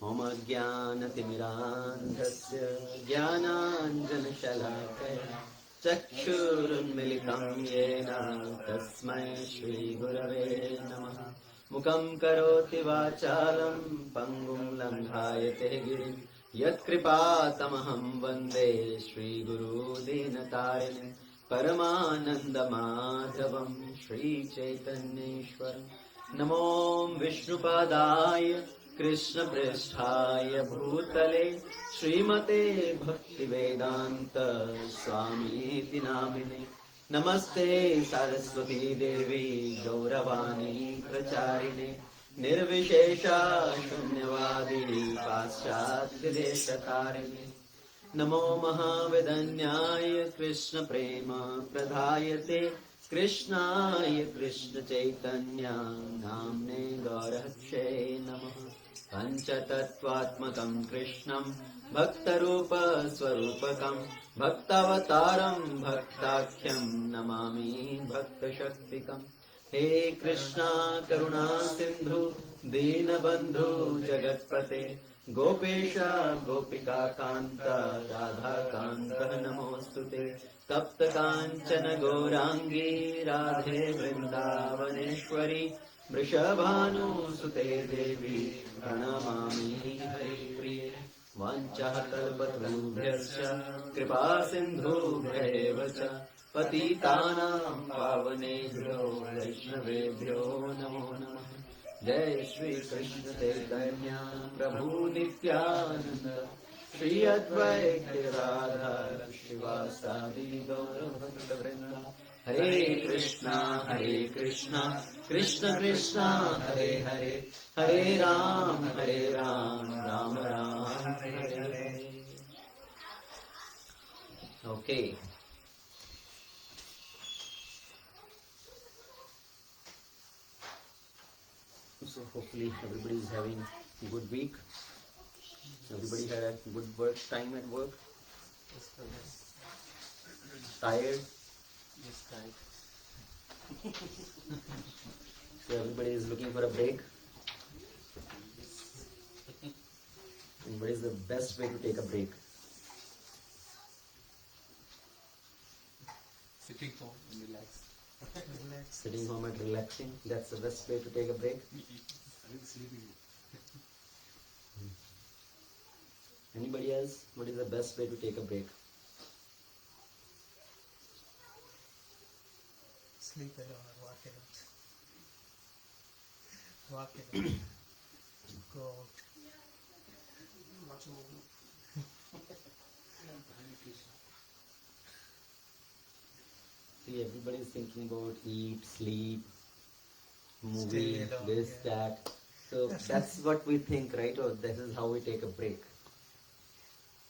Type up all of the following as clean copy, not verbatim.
Om Ajnanatimidandhasya Jnananjanashalakaya Chakshurunmilitam Yena Tasmai Shri Gurave Namaha Mukam Karoti Vachalam Pangum Langhayate Girim Yat Kripatamaham Vande Shri Guru Dinatarini Paramananda Madhavam Shri Chaitanyeshwaram Namo Vishnupadaya Krishna Prishthaya Bhutale Srimate Bhaktivedanta Swami Namine Namaste Saraswati Devi Gauravani Pracharine Nirvishesha Shunyavadi Paschatya Deshatarine Namo Mahavedanyaya Krishna Prema Pradhayate Krishnaya Krishna Chaitanya Namne Gaurakshe Namaha Panchatattvatmakam Krishnam Bhaktarupa Swarupakam Bhaktavataram Bhaktakyam Namami Bhaktashaktikam He Krishna Karuna Sindhu Dinabandhu Jagatpate Gopesha Gopika Kanta Radha Kanta Namostute Tapta Kanchana Gaurangi Radhe Vrindavaneshwari Vrishabhanu Sute Devi Pranamami Hari Priye Vanchah Kalpatarubhyascha Kripa Sindhubhyaeva cha Patitanam Pavanebhyo Vaishnavebhyo Namo Namah Jai Shri Krishna Chaitanya Prabhu Nityananda Shri Advaita Radha Shivasadi Gaura Bhakta Vrinda Hare Krishna Krishna Krishna Hare Hare Hare Ram Ram Ram Hare Hare. Okay. So hopefully everybody is having a good week. Everybody had a good work time at work. Tired? Yes, tired. So everybody is looking for a break. And what is the best way to take a break? Sitting home and relax. Sitting home and relaxing. That's the best way to take a break. Sleeping. Anybody else? What is the best way to take a break? Sleep alone or walk alone. Walk alone. Go out. Watch a movie. See, everybody is thinking about eat, sleep, movie, Stay alone, this, yeah. that. So that's what we think, right? Or this is how we take a break.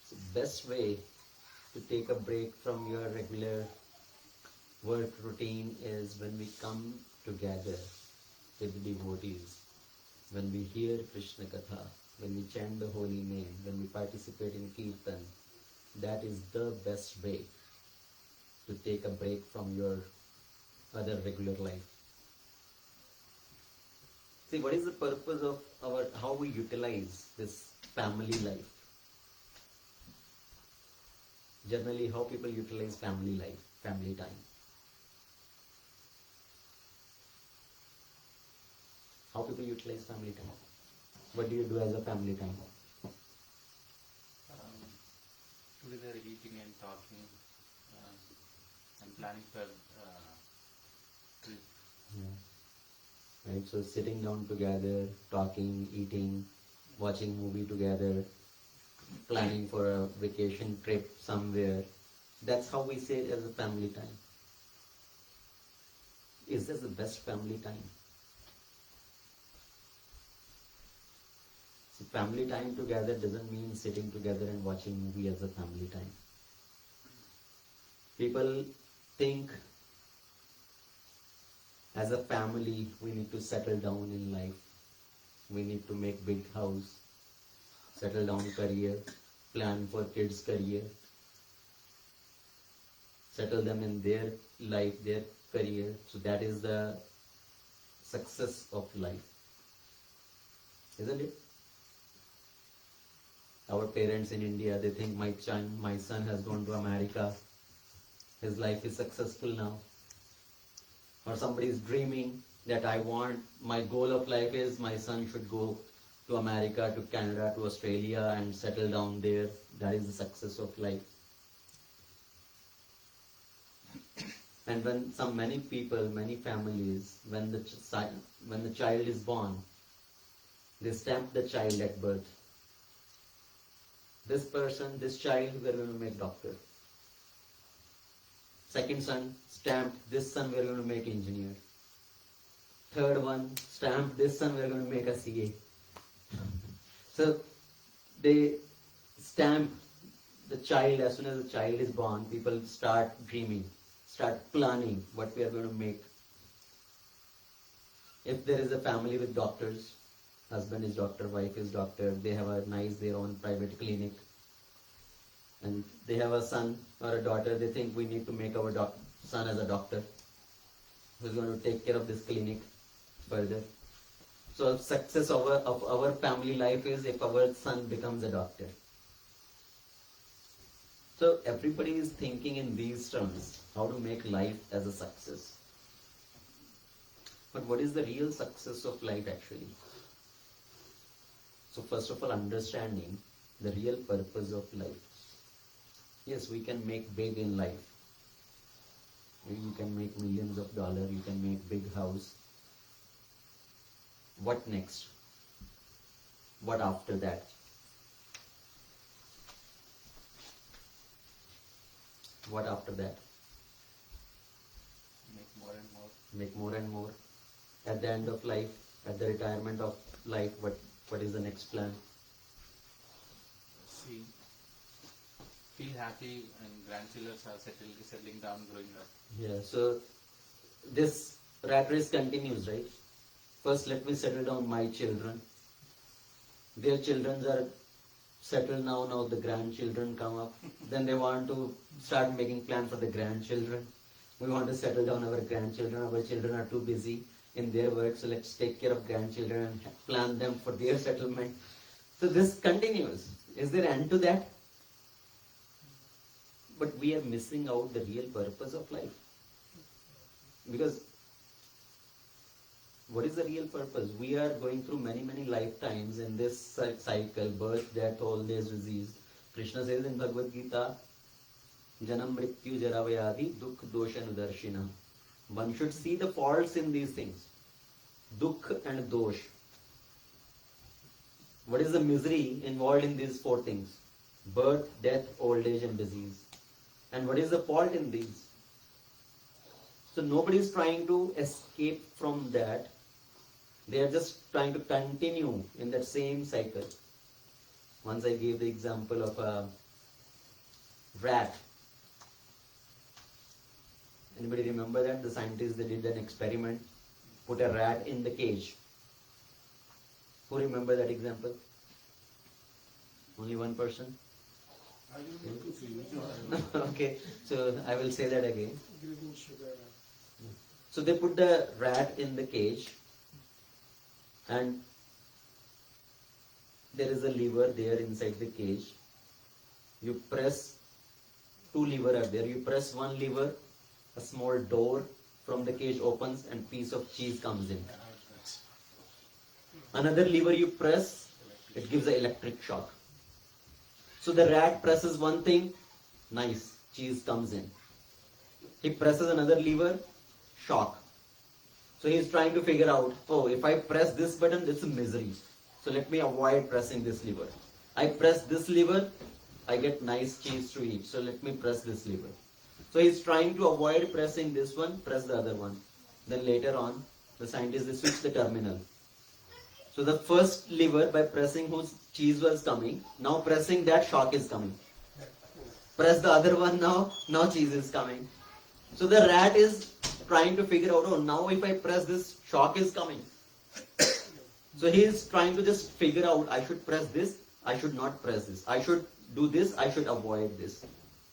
So best way to take a break from your regular work routine is when we come together with the devotees, when we hear Krishna Katha, when we chant the holy name, when we participate in Kirtan. That is the best way to take a break from your other regular life. See, what is the purpose of how we utilize this family life? Generally, how people utilize family life, family time. How people utilize family time? What do you do as a family time? Together eating and talking. I'm planning for trip. Yeah. Right, so sitting down together, talking, eating, watching movie together, planning for a vacation trip somewhere. That's how we say it as a family time. Is this the best family time? So family time together doesn't mean sitting together and watching movie as a family time. People think as a family we need to settle down in life. We need to make big house, settle down career, plan for kids' career, settle them in their life, their career. So that is the success of life. Isn't it? Our parents in India, they think my son has gone to America. His life is successful now. Or somebody is dreaming that my goal of life is my son should go to America, to Canada, to Australia and settle down there. That is the success of life. And when many people, many families, when the child is born, they stamp the child at birth. This child, we are going to make doctor. Second son, stamped, this son we are going to make engineer. Third one, stamped, this son we are going to make a CA. So they stamp the child. As soon as the child is born, people start dreaming, start planning what we are going to make. If there is a family with doctors, husband is doctor, wife is doctor, they have their own private clinic, and they have a son or a daughter, they think we need to make our son as a doctor who's going to take care of this clinic further. So success of our family life is if our son becomes a doctor. So everybody is thinking in these terms, how to make life as a success. But what is the real success of life actually? So first of all, understanding the real purpose of life. Yes, we can make big in life. You can make millions of dollars, you can make big house. What next? What after that? What after that? Make more and more. Make more and more. At the end of life, at the retirement of life, what is the next plan? See, feel happy and grandchildren are settling down, growing up. Yeah, so this rat race continues, right? First, let me settle down my children. Their children are settled now the grandchildren come up. Then they want to start making plans for the grandchildren. We want to settle down our grandchildren. Our children are too busy in their work, so let's take care of grandchildren and plan them for their settlement. So this continues. Is there end to that? But we are missing out the real purpose of life. Because what is the real purpose? We are going through many lifetimes in this cycle, birth, death, old age, disease. Krishna says in Bhagavad Gita, Janam Mrityu Jaravayadi Dukh Dosha Nudarshina. One should see the faults in these things. Dukh and Dosh. What is the misery involved in these four things? Birth, death, old age and disease. And what is the fault in these? So nobody is trying to escape from that. They are just trying to continue in that same cycle. Once I gave the example of a rat. Anybody remember that? The scientists, they did an experiment, put a rat in the cage. Who remember that example? Only one person? I didn't go to see. Okay, so I will say that again. So they put the rat in the cage and there is a lever there inside the cage. You press, two levers are there. You press one lever, a small door from the cage opens and piece of cheese comes in. Another lever you press, it gives an electric shock. So the rat presses one thing, nice, cheese comes in. He presses another lever, shock. So he is trying to figure out, oh, if I press this button, it's a misery. So let me avoid pressing this lever. I press this lever, I get nice cheese to eat. So let me press this lever. So he's trying to avoid pressing this one, press the other one. Then later on, the scientists, they switch the terminal. So the first lever, by pressing whose cheese was coming, now pressing that, shock is coming. Press the other one now cheese is coming. So the rat is trying to figure out, oh, now if I press this, shock is coming. So he is trying to just figure out, I should press this, I should not press this. I should do this, I should avoid this.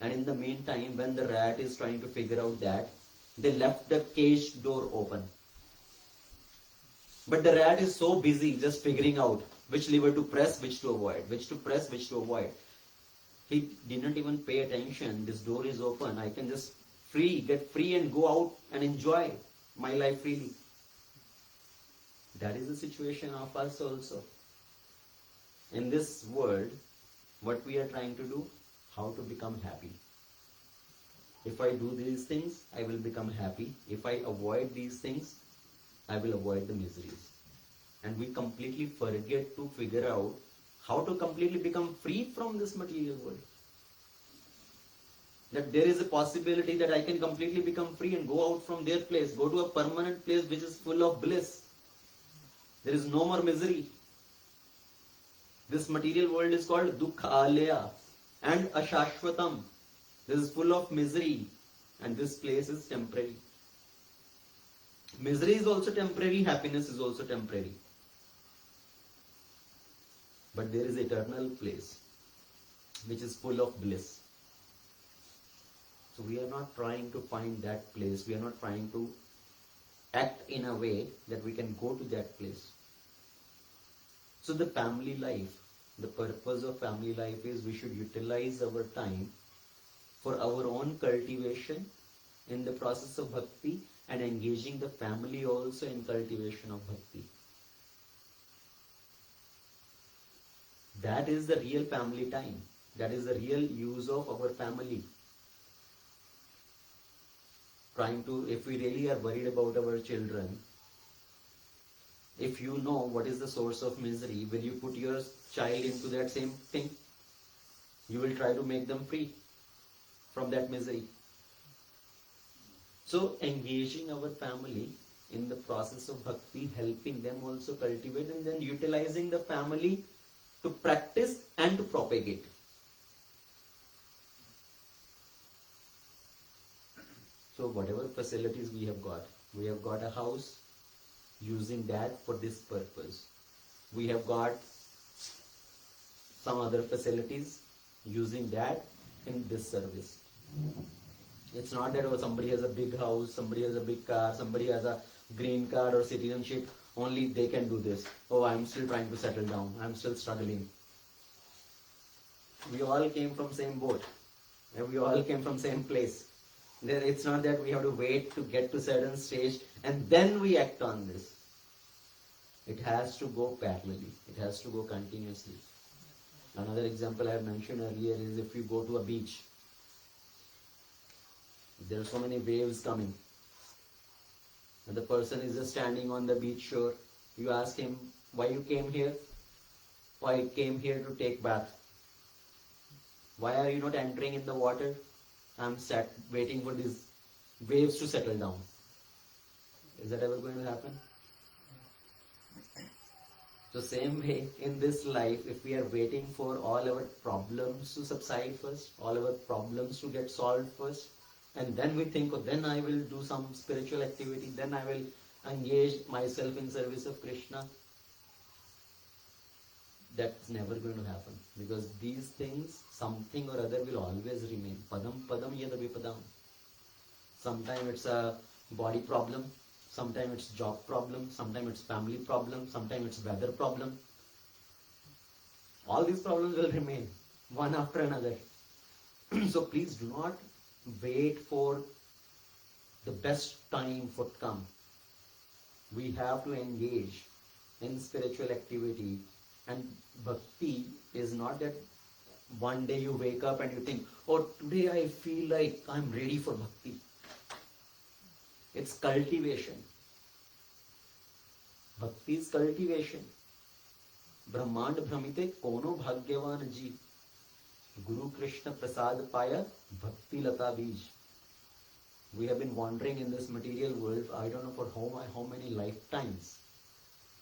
And in the meantime, when the rat is trying to figure out that, they left the cage door open. But the rat is so busy just figuring out, Which lever to press, which to avoid, which to press, which to avoid. He didn't even pay attention. This door is open. I can just get free and go out and enjoy my life freely. That is the situation of us also. In this world, what we are trying to do, how to become happy. If I do these things, I will become happy. If I avoid these things, I will avoid the miseries. And we completely forget to figure out how to completely become free from this material world. That there is a possibility that I can completely become free and go out from their place, go to a permanent place which is full of bliss. There is no more misery. This material world is called Dukkha Alaya and Ashashvatam. This is full of misery, and this place is temporary. Misery is also temporary, happiness is also temporary. But there is eternal place which is full of bliss. So we are not trying to find that place. We are not trying to act in a way that we can go to that place. So the family life, the purpose of family life is we should utilize our time for our own cultivation in the process of bhakti and engaging the family also in cultivation of bhakti. That is the real family time. That is the real use of our family. If we really are worried about our children, if you know what is the source of misery, will you put your child into that same thing? You will try to make them free from that misery. So engaging our family in the process of bhakti, helping them also cultivate, and then utilizing the family to practice and to propagate. So whatever facilities we have got a house, using that for this purpose. We have got some other facilities, using that in this service. It's not that somebody has a big house, somebody has a big car, somebody has a green card or citizenship, only they can do this. Oh, I'm still trying to settle down, I'm still struggling. We all came from same boat, and we all came from same place. It's not that we have to wait to get to certain stage and then we act on this. It has to go parallelly. It has to go continuously. Another example I have mentioned earlier is if you go to a beach. There are so many waves coming. And the person is just standing on the beach shore. You ask him, why you came here? Why I came here to take bath. Why are you not entering in the water? I'm waiting for these waves to settle down. Is that ever going to happen? So same way in this life, if we are waiting for all our problems to subside first, all our problems to get solved first, and then we think, oh, then I will do some spiritual activity, then I will engage myself in service of Krishna. That's never going to happen, because these things, something or other will always remain. Padam padam yada vipadam. Sometimes it's a body problem, sometimes it's job problem, sometimes it's family problem, sometimes it's weather problem. All these problems will remain, one after another. So please do not wait for the best time for to come. We have to engage in spiritual activity. And bhakti is not that one day you wake up and you think, oh, today I feel like I'm ready for bhakti. It's cultivation. Bhakti is cultivation. Brahmand Brahmite kono bhagyavan ji. Guru Krishna Prasad Paya Bhakti Lata Bij. We have been wandering in this material world, I don't know for how many lifetimes.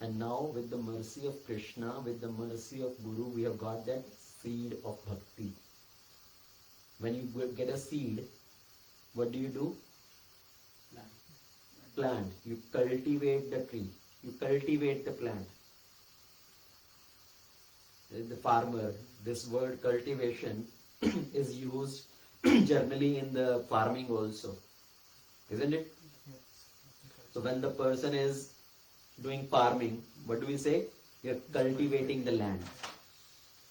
And now with the mercy of Krishna, with the mercy of Guru, we have got that seed of bhakti. When you get a seed, what do? Plant. You cultivate the tree. You cultivate the plant. The farmer, this word cultivation is used generally in the farming also. Isn't it? So when the person is doing farming, what do we say? You're cultivating the land.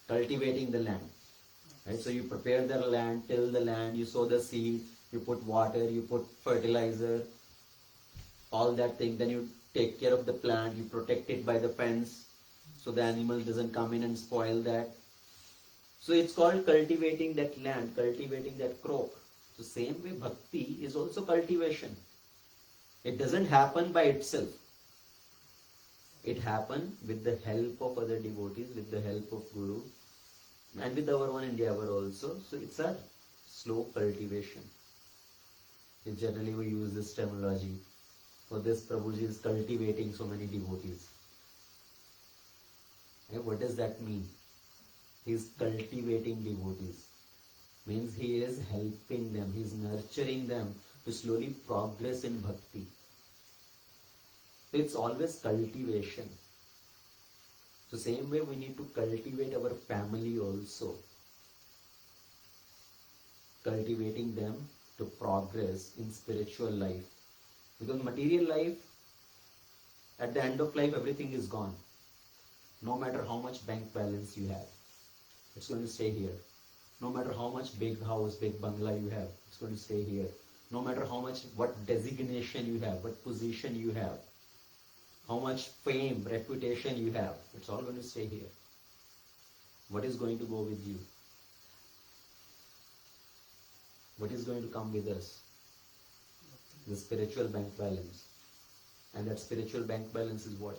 Cultivating the land. Right? So you prepare the land, till the land, you sow the seed, you put water, you put fertilizer, all that thing. Then you take care of the plant, you protect it by the fence, so the animal doesn't come in and spoil that. So it's called cultivating that land, cultivating that crop. So same way bhakti is also cultivation. It doesn't happen by itself. It happens with the help of other devotees, with the help of Guru, and with our own endeavor also. So it's a slow cultivation. Generally we use this terminology. For this, Prabhuji is cultivating so many devotees. What does that mean? He is cultivating devotees. Means he is helping them, he is nurturing them to slowly progress in bhakti. So it's always cultivation. So same way we need to cultivate our family also. Cultivating them to progress in spiritual life. Because material life, at the end of life, everything is gone. No matter how much bank balance you have, it's going to stay here. No matter how much big house, big bungalow you have, it's going to stay here. No matter how much, what designation you have, what position you have, how much fame, reputation you have, it's all going to stay here. What is going to go with you? What is going to come with us? The spiritual bank balance. And that spiritual bank balance is what?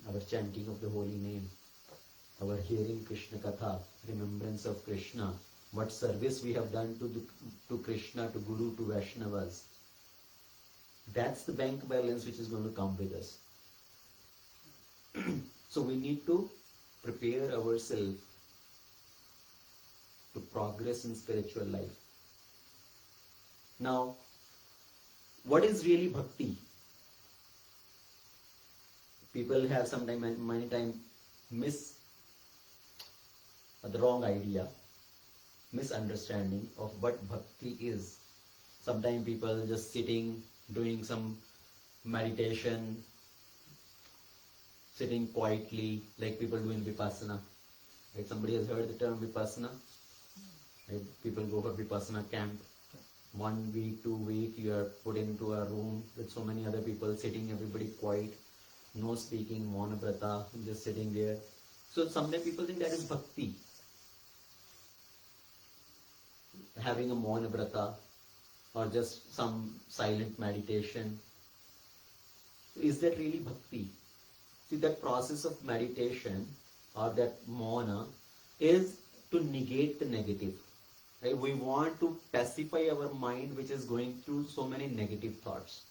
Our chanting of the holy name, our hearing Krishna Katha, remembrance of Krishna, what service we have done to Krishna, to Guru, to Vaishnavas. That's the bank balance which is going to come with us. So we need to prepare ourselves to progress in spiritual life. Now, what is really bhakti? People have many times the wrong idea, misunderstanding of what bhakti is. Sometimes people just sitting, doing some meditation, sitting quietly, like people do in vipassana. Right? Somebody has heard the term vipassana? Right? People go for vipassana camp. 1 week, 2 weeks, you are put into a room with so many other people sitting, everybody quiet, no speaking, monabrata, just sitting there. So sometimes people think that is bhakti. Having a monabrata or just some silent meditation. Is that really bhakti? See, that process of meditation or that mona is to negate the negative. Right? We want to pacify our mind which is going through so many negative thoughts.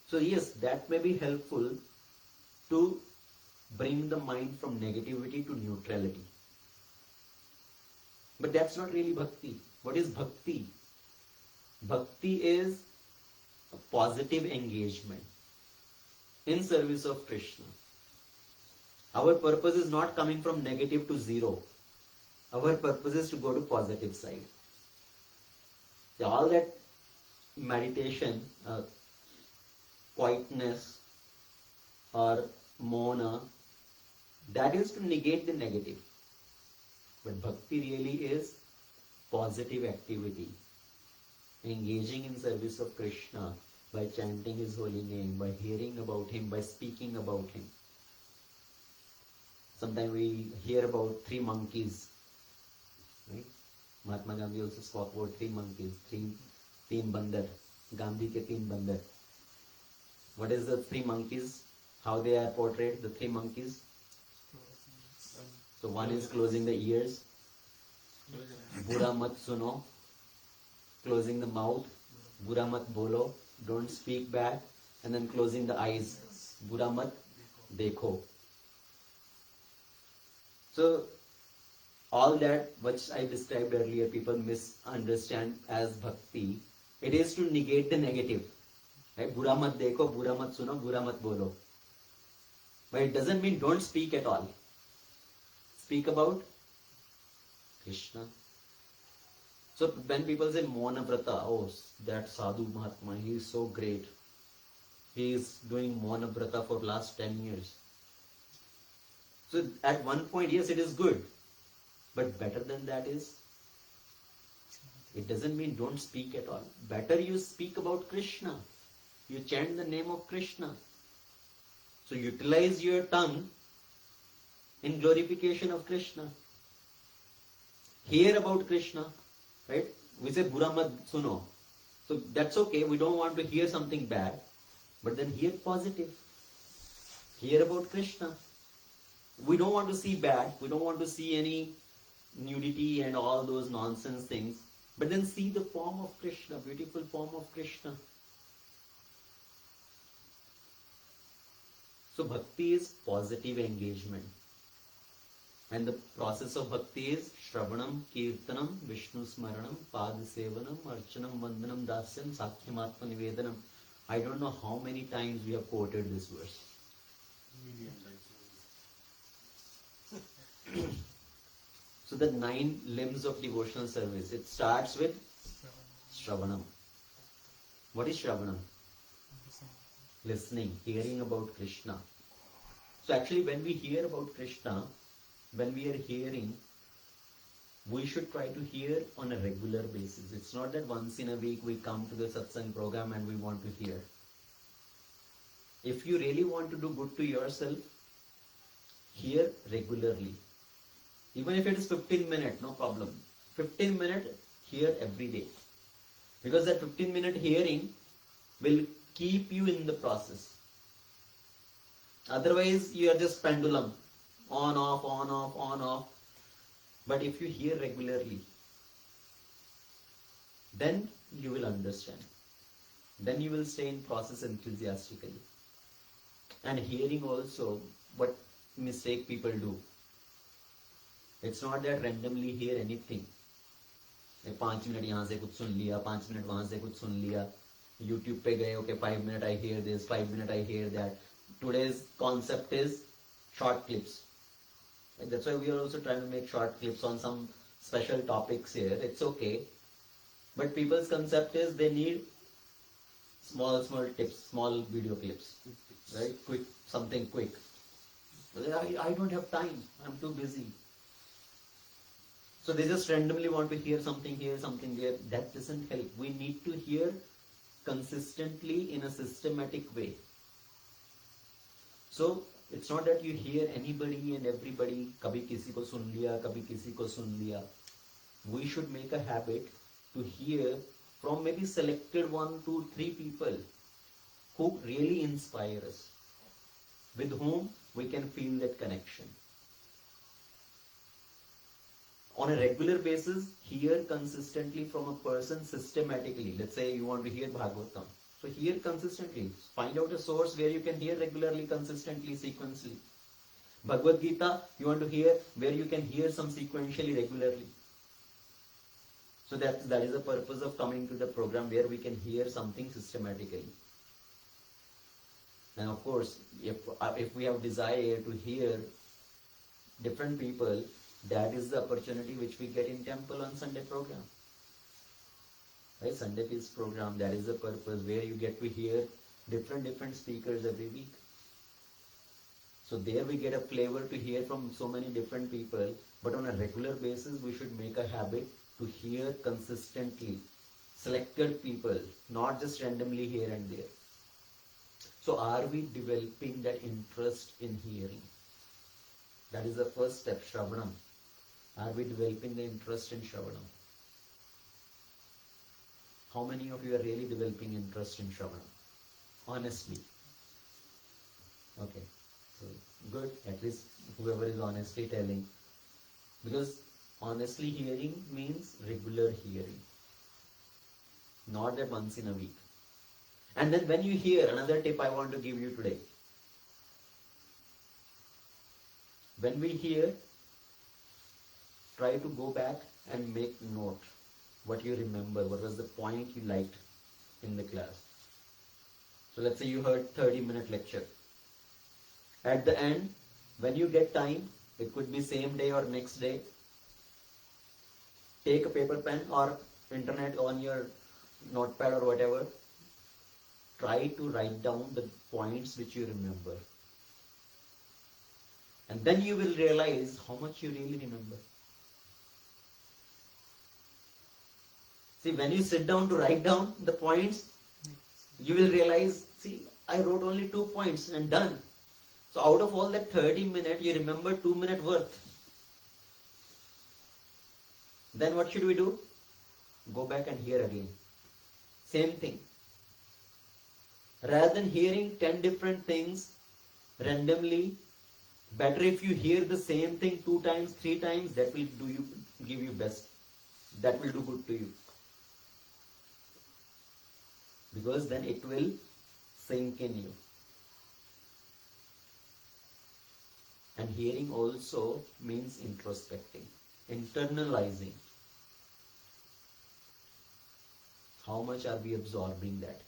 So yes, that may be helpful to bring the mind from negativity to neutrality. But that's not really bhakti. What is bhakti? Bhakti is a positive engagement in service of Krishna. Our purpose is not coming from negative to zero. Our purpose is to go to positive side. So all that meditation, quietness or mona, that is to negate the negative. But bhakti really is positive activity. Engaging in service of Krishna by chanting His holy name, by hearing about Him, by speaking about Him. Sometimes we hear about 3 monkeys. Right? Mahatma Gandhi also spoke about 3 monkeys, 3 bandar. Gandhi ke 3 bandar. What is the 3 monkeys? How they are portrayed, the 3 monkeys? So one is closing the ears, Bura mat suno, closing the mouth, Bura mat bolo, don't speak bad, and then closing the eyes, Bura mat dekho. So all that which I described earlier, people misunderstand as bhakti. It is to negate the negative. Right? Bura mat dekho, bura mat suno, bura mat bolo. But it doesn't mean don't speak at all. Speak about Krishna. So when people say Mona Vrata, oh, that Sadhu Mahatma, he is so great. He is doing Monabrata for last 10 years. So at one point, yes, it is good. But better than that is, it doesn't mean don't speak at all. Better you speak about Krishna. You chant the name of Krishna. So utilize your tongue in glorification of Krishna. Hear about Krishna, right? We say Bura mat suno. So that's okay. We don't want to hear something bad, but then hear positive. Hear about Krishna. We don't want to see bad. We don't want to see any nudity and all those nonsense things. But then see the form of Krishna, beautiful form of Krishna. So bhakti is positive engagement. And the process of bhakti is Shravanam, Kirtanam, Vishnu Smaranam, Padasevanam, Archanam, Vandanam, Dasyam, Sakhyamatma Nivedanam. I don't know how many times we have quoted this verse. So the 9 limbs of devotional service. It starts with Shravanam. What is Shravanam? Listening, hearing about Krishna. So actually when we hear about Krishna, when we are hearing, we should try to hear on a regular basis. It's not that once in a week we come to the satsang program and we want to hear. If you really want to do good to yourself, hear regularly. Even if it is 15 minutes, no problem. 15 minutes, hear every day. Because that 15-minute hearing will keep you in the process. Otherwise, you are just pendulum. On, off, on, off, on, off. But if you hear regularly, then you will understand. Then you will stay in process enthusiastically. And hearing also, what mistake people do. It's not that randomly hear anything. 5 minutes यहाँ से कुछ सुन लिया, 5 minutes वहाँ से कुछ सुन लिया. YouTube पे गए, okay, 5 minutes I hear this, 5 minutes I hear that. Today's concept is short clips. And that's why we are also trying to make short clips on some special topics here. It's okay. But people's concept is they need small tips, small video clips. Right? Quick, something quick. I don't have time. I'm too busy. So they just randomly want to hear something here, something there. That doesn't help. We need to hear consistently in a systematic way. So it's not that you hear anybody and everybody, kabhi kisi ko sun liya, kabhi kisi ko sun liya. We should make a habit to hear from maybe selected 1, 2, 3 people who really inspire us, with whom we can feel that connection. On a regular basis, hear consistently from a person systematically. Let's say you want to hear Bhagavatam. So hear consistently. Find out a source where you can hear regularly, consistently, sequentially. Bhagavad Gita, you want to hear where you can hear some sequentially, regularly. So that is the purpose of coming to the program, where we can hear something systematically. And of course, if we have desire to hear different people, that is the opportunity which we get in temple on Sunday program. Right? Sunday Feast program, that is the purpose, where you get to hear different speakers every week. So there we get a flavor to hear from so many different people, but on a regular basis we should make a habit to hear consistently selected people, not just randomly here and there. So are we developing that interest in hearing? That is the first step, Shravanam. Are we developing the interest in Shravanam? How many of you are really developing interest in Shravanam? Honestly. Okay. So good. At least whoever is honestly telling. Because honestly hearing means regular hearing. Not that once in a week. And then when you hear, another tip I want to give you today. When we hear, try to go back and make note. What you remember, what was the point you liked in the class. So let's say you heard 30-minute lecture. At the end, when you get time, it could be same day or next day, take a paper pen or internet on your notepad or whatever. try to write down the points which you remember. And then you will realize how much you really remember. See, when you sit down to write down the points, you will realize, see, I wrote only 2 points and done. So out of all that 30 minutes, you remember 2 minutes worth. Then what should we do? Go back and hear again. Same thing. Rather than hearing 10 different things randomly, better if you hear the same thing 2 times, 3 times, that will give you best. That will do good to you. Because then it will sink in you. And hearing also means introspecting, internalizing. How much are we absorbing that?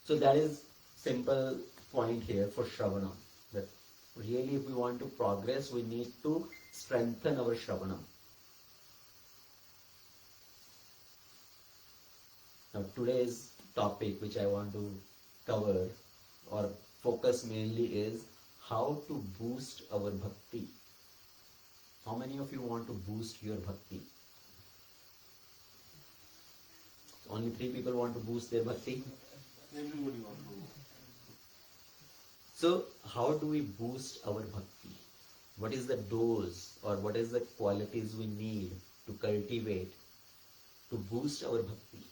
So that is simple point here for Shravanam. That really if we want to progress, we need to strengthen our Shravanam. Now today's topic which I want to cover or focus mainly is how to boost our bhakti. How many of you want to boost your bhakti? Only 3 people want to boost their bhakti. Everybody wants to. So how do we boost our bhakti? What is the dose or what is the qualities we need to cultivate to boost our bhakti?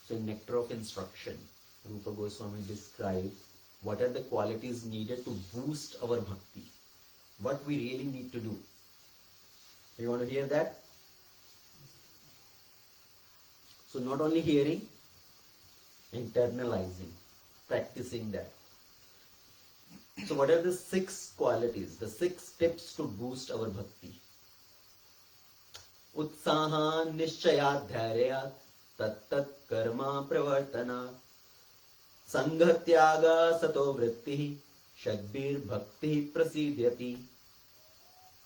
So in Nectar of Instruction, Rupa Goswami described what are the qualities needed to boost our bhakti. What we really need to do. You want to hear that? So not only hearing, internalizing, practicing that. So what are the 6 qualities, the 6 tips to boost our bhakti? Utsaha nishchayat dharyat tat karma pravartana sangha tyaga sato vritti shadbir bhakti prasidyati.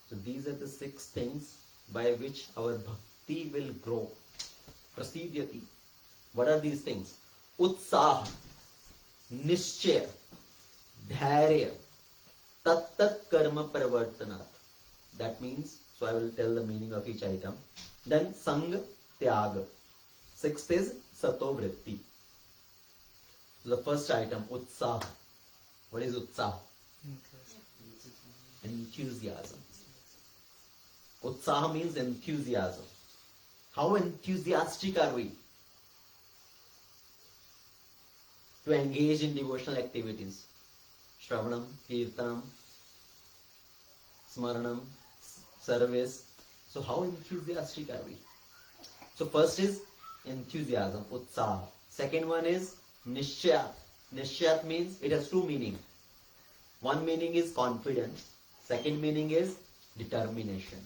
So these are the 6 things by which our bhakti will grow. Prasidyati. What are these things? Utsaha, Nishchaya, Dharya, Tat Karma Pravartanat. That means, so I will tell the meaning of each item. Then Sangha Tyaga. 6th is Sato Vritti. So the first item, Utsaha. What is Utsaha? Enthusiasm. Utsaha means enthusiasm. How enthusiastic are we to engage in devotional activities? Shravanam, Kirtanam, Smaranam, service. So how enthusiastic are we? So first is enthusiasm, Utsaha. Second one is Nishchayat. Nishchayat means it has 2 meanings. One meaning is confidence. Second meaning is determination.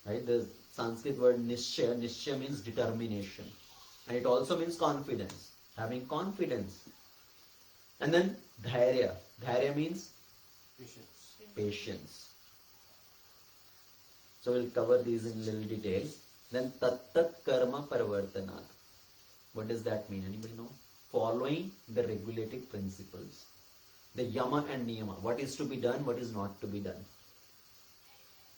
Right? The Sanskrit word Nishchaya. Nishchaya means determination. And it also means confidence. Having confidence. And then Dharya. Dharya means patience. So we'll cover these in little detail. Then Tat Karma Paravartanat. What does that mean? Anybody know? Following the regulative principles. The Yama and Niyama. What is to be done, what is not to be done.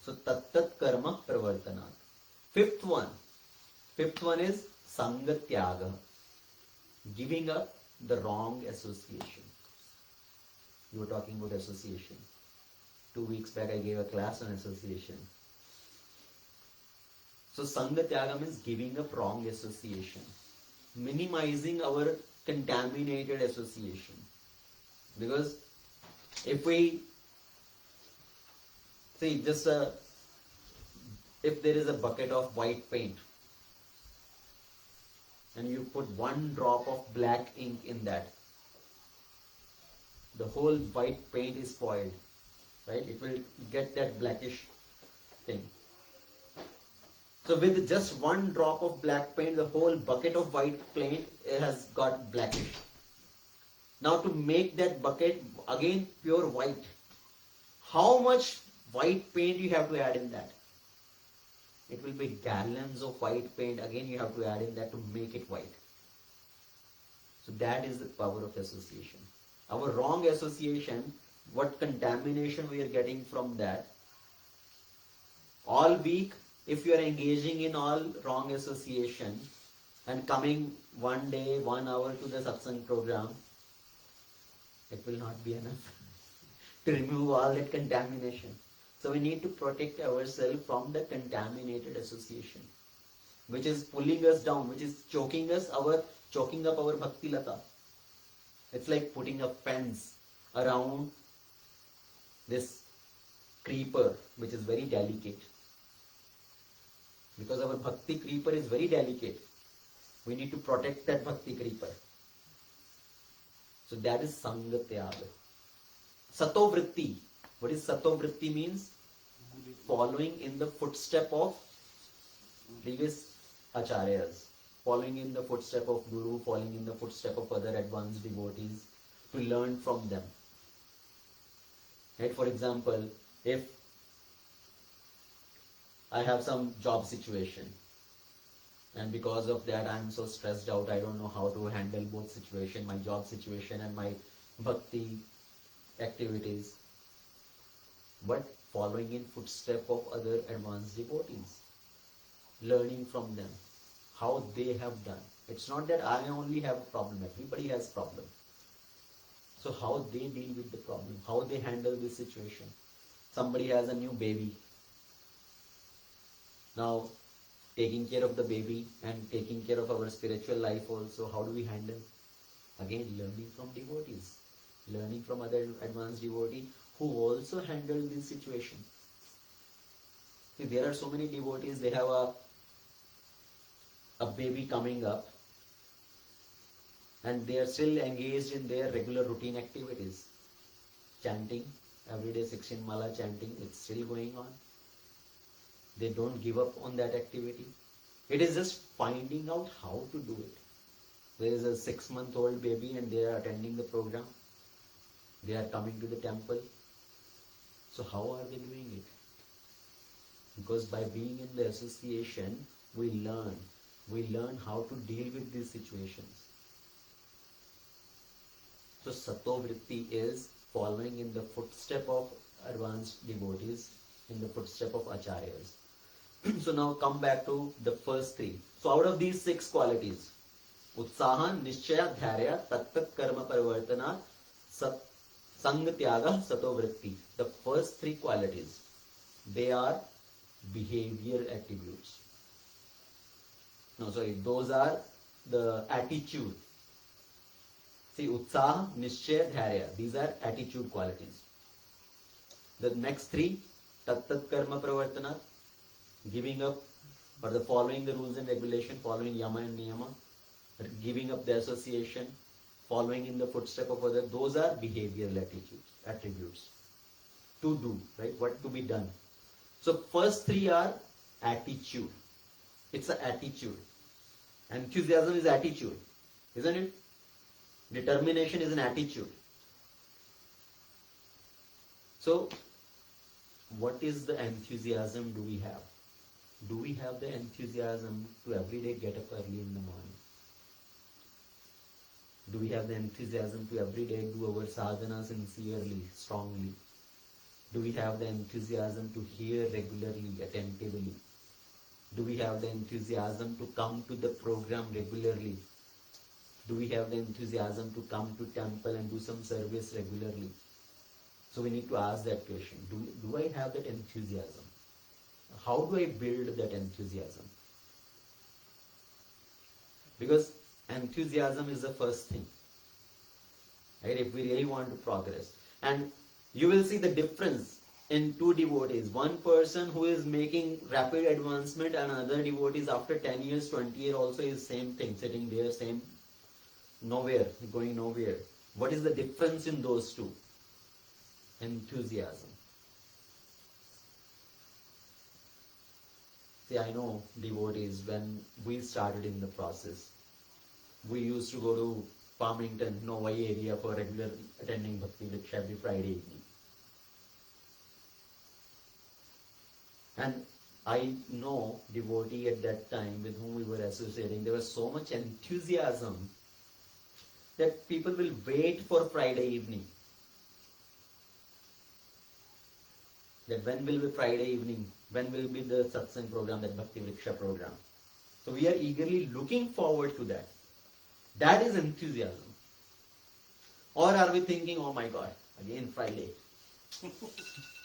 So Tat Karma Paravartanat. Fifth one is Sangha Tyaga. Giving up the wrong association. You were talking about association. 2 weeks back I gave a class on association. So Sangha Tyaga means giving up wrong association. Minimizing our contaminated association. Because if we see just if there is a bucket of white paint and you put 1 drop of black ink in that, the whole white paint is spoiled, right? It will get that blackish thing. So with just 1 drop of black paint, the whole bucket of white paint has got blackish. Now to make that bucket again pure white, how much white paint you have to add in that? It will be gallons of white paint. Again, you have to add in that to make it white. So that is the power of association. Our wrong association, what contamination we are getting from that. All week, if you are engaging in all wrong association and coming one day, 1 hour to the satsang program, it will not be enough to remove all that contamination. So we need to protect ourselves from the contaminated association, which is pulling us down, which is choking up our bhakti lata. It's like putting a fence around this creeper, which is very delicate. Because our bhakti creeper is very delicate. We need to protect that bhakti creeper. So that is Sanga Tyaga. Sato Vritti. What is Sato Vritti means? Following in the footstep of previous acharyas. Following in the footstep of Guru, following in the footstep of other advanced devotees, to learn from them. Right? For example, if I have some job situation and because of that I am so stressed out, I don't know how to handle both situation, my job situation and my bhakti activities. But following in footstep of other advanced devotees, learning from them, how they have done. It's not that I only have a problem, everybody has problem. So how they deal with the problem, how they handle this situation. Somebody has a new baby. Now, taking care of the baby and taking care of our spiritual life also, how do we handle? Again, learning from devotees, learning from other advanced devotees who also handle this situation. See, there are so many devotees, they have a baby coming up and they are still engaged in their regular routine activities. Chanting, every day 16 mala chanting, it's still going on. They don't give up on that activity. It is just finding out how to do it. There is a 6-month-old baby and they are attending the program. They are coming to the temple. So how are they doing it? Because by being in the association, we learn. We learn how to deal with these situations. So Sato Vritti is following in the footstep of advanced devotees, in the footstep of acharyas. So now come back to the first 3. So out of these 6 qualities, Utsaha, Nishchaya, Dharya, Tat Karma Parivartana, Sanga Tyaga, Sato Vritti. The first 3 qualities, they are behavior attributes. Those are the attitude. See, Utsaha, Nishchaya, Dharya, these are attitude qualities. The next 3, Tat Karma Parivartana, giving up or the following the rules and regulation, following Yama and Niyama, giving up the association, following in the footstep of others, those are behavioral attributes. To do, right? What to be done. So first 3 are attitude. It's an attitude. Enthusiasm is attitude, isn't it? Determination is an attitude. So what is the enthusiasm do we have? Do we have the enthusiasm to every day get up early in the morning? Do we have the enthusiasm to every day do our sadhana sincerely, strongly? Do we have the enthusiasm to hear regularly, attentively? Do we have the enthusiasm to come to the program regularly? Do we have the enthusiasm to come to temple and do some service regularly? So we need to ask that question. Do I have that enthusiasm? How do I build that enthusiasm? Because enthusiasm is the first thing, right? If we really want to progress. And you will see the difference in 2 devotees. One person who is making rapid advancement and another devotees after 10 years, 20 years also is same thing, sitting there, same, nowhere, going nowhere. What is the difference in those 2? Enthusiasm. See, I know devotees, when we started in the process, we used to go to Farmington, Novi area for regular attending Bhakti Vriksha every Friday evening. And I know devotee at that time with whom we were associating, there was so much enthusiasm that people will wait for Friday evening. That when will be Friday evening? When will be the satsang program, that Bhakti Vriksha program? So we are eagerly looking forward to that. That is enthusiasm. Or are we thinking, oh my God, again Friday.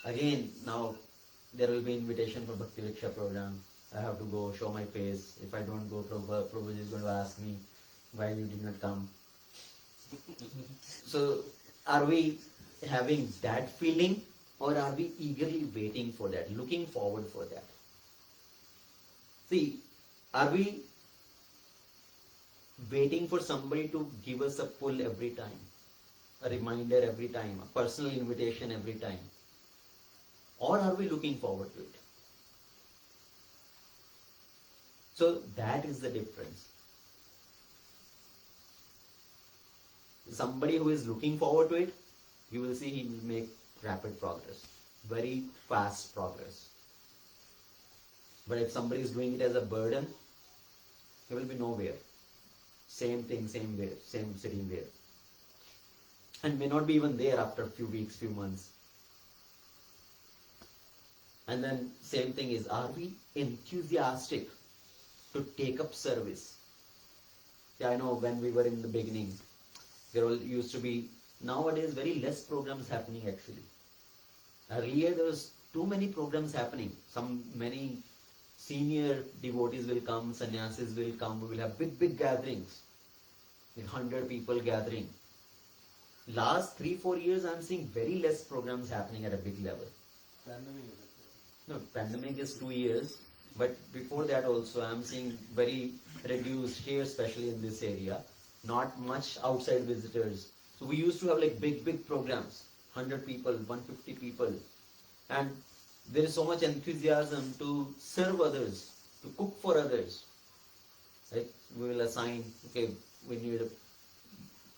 Again, now there will be invitation for Bhakti Vriksha program. I have to go show my face. If I don't go, Prabhuji is going to ask me why you did not come. So, are we having that feeling, or are we eagerly waiting for that, looking forward for that? See, are we waiting for somebody to give us a pull every time, a reminder every time, a personal invitation every time? Or are we looking forward to it? So that is the difference. Somebody who is looking forward to it, you will see he will make rapid progress, very fast progress. But if somebody is doing it as a burden, he will be nowhere. Same thing, same way, same sitting there. And may not be even there after a few weeks, few months. And then same thing is, are we enthusiastic to take up service? Yeah, I know when we were in the beginning, there all used to be, nowadays very less programs happening actually. Earlier there was too many programs happening. Many senior devotees will come, sannyasis will come, we will have big gatherings, with 100 people gathering. Last 3-4 years I am seeing very less programs happening at a big level. Pandemic is it? No, pandemic is 2 years, but before that also I am seeing very reduced here, especially in this area. Not much outside visitors. So we used to have like big programs, 100 people, 150 people. And there is so much enthusiasm to serve others, to cook for others. Right? We will assign, okay, we need